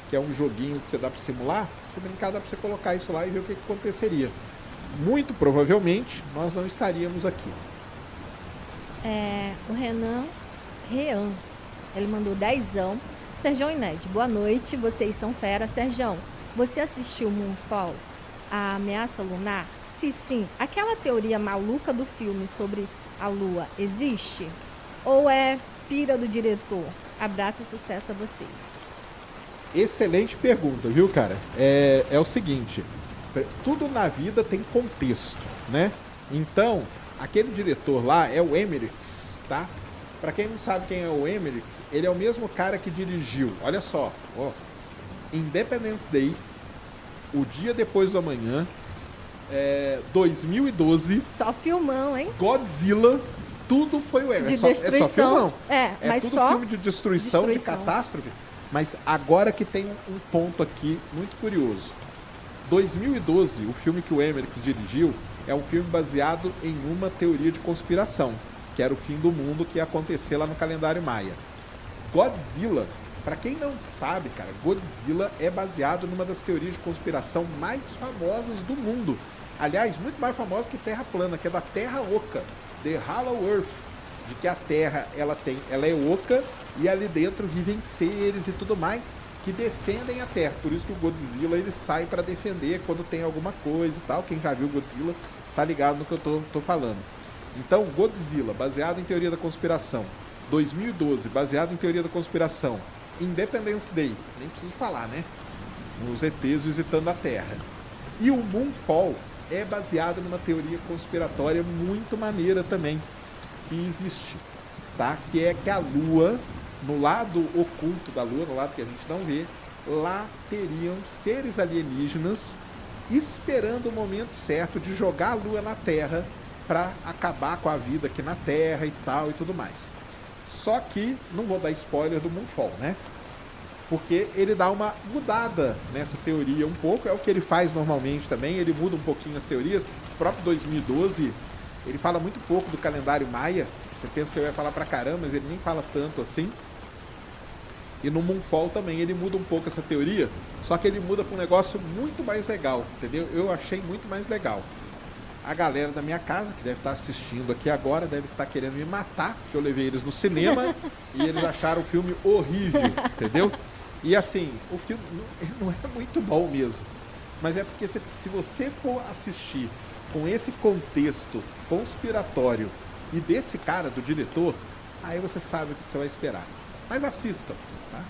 que é um joguinho que você dá para simular, se brincar dá para você colocar isso lá e ver o que aconteceria. Muito provavelmente nós não estaríamos aqui. O Renan, ele mandou 10. Serjão e Ned, boa noite, vocês são fera. Serjão, você assistiu Moonfall, a ameaça lunar? Se sim, aquela teoria maluca do filme sobre a Lua existe? Ou é pira do diretor? Abraço e sucesso a vocês. Excelente pergunta, viu, cara? É o seguinte, tudo na vida tem contexto, né? Então, aquele diretor lá é o Emmerich, tá? Pra quem não sabe quem é o Emmerich, ele é o mesmo cara que dirigiu, olha só, Independence Day, O Dia Depois do Amanhã, 2012. Só filmão, hein? Godzilla, tudo foi o Emmerich. De destruição. É só filmão. Mas tudo só filme de destruição, de catástrofe. Mas agora que tem um ponto aqui muito curioso. 2012, o filme que o Emmerich dirigiu, é um filme baseado em uma teoria de conspiração, que era o fim do mundo que ia acontecer lá no calendário maia. Godzilla, para quem não sabe, cara, Godzilla é baseado numa das teorias de conspiração mais famosas do mundo. Aliás, muito mais famosa que Terra plana, que é da Terra Oca, The Hollow Earth, de que a Terra ela é oca e ali dentro vivem seres e tudo mais que defendem a Terra. Por isso que o Godzilla ele sai para defender quando tem alguma coisa e tal. Quem já viu Godzilla tá ligado no que eu tô falando. Então, Godzilla, baseado em teoria da conspiração. 2012, baseado em teoria da conspiração. Independence Day, nem preciso falar, né? os ETs visitando a Terra. E o Moonfall é baseado numa teoria conspiratória muito maneira também, que existe, tá? Que é que a Lua, no lado oculto da Lua, no lado que a gente não vê, lá teriam seres alienígenas esperando o momento certo de jogar a Lua na Terra para acabar com a vida aqui na Terra e tal e tudo mais. Só que, não vou dar spoiler do Moonfall, né? Porque ele dá uma mudada nessa teoria um pouco, é o que ele faz normalmente também, ele muda um pouquinho as teorias. O próprio 2012, ele fala muito pouco do calendário maia, você pensa que ele vai falar pra caramba, mas ele nem fala tanto assim. E no Moonfall também ele muda um pouco essa teoria, só que ele muda para um negócio muito mais legal, entendeu? Eu achei muito mais legal. A galera da minha casa, que deve estar assistindo aqui agora, deve estar querendo me matar, porque eu levei eles no cinema e eles acharam o filme horrível, entendeu? E assim, o filme não é muito bom mesmo. Mas é porque se você for assistir com esse contexto conspiratório e desse cara, do diretor, aí você sabe o que você vai esperar. Mas assistam, tá?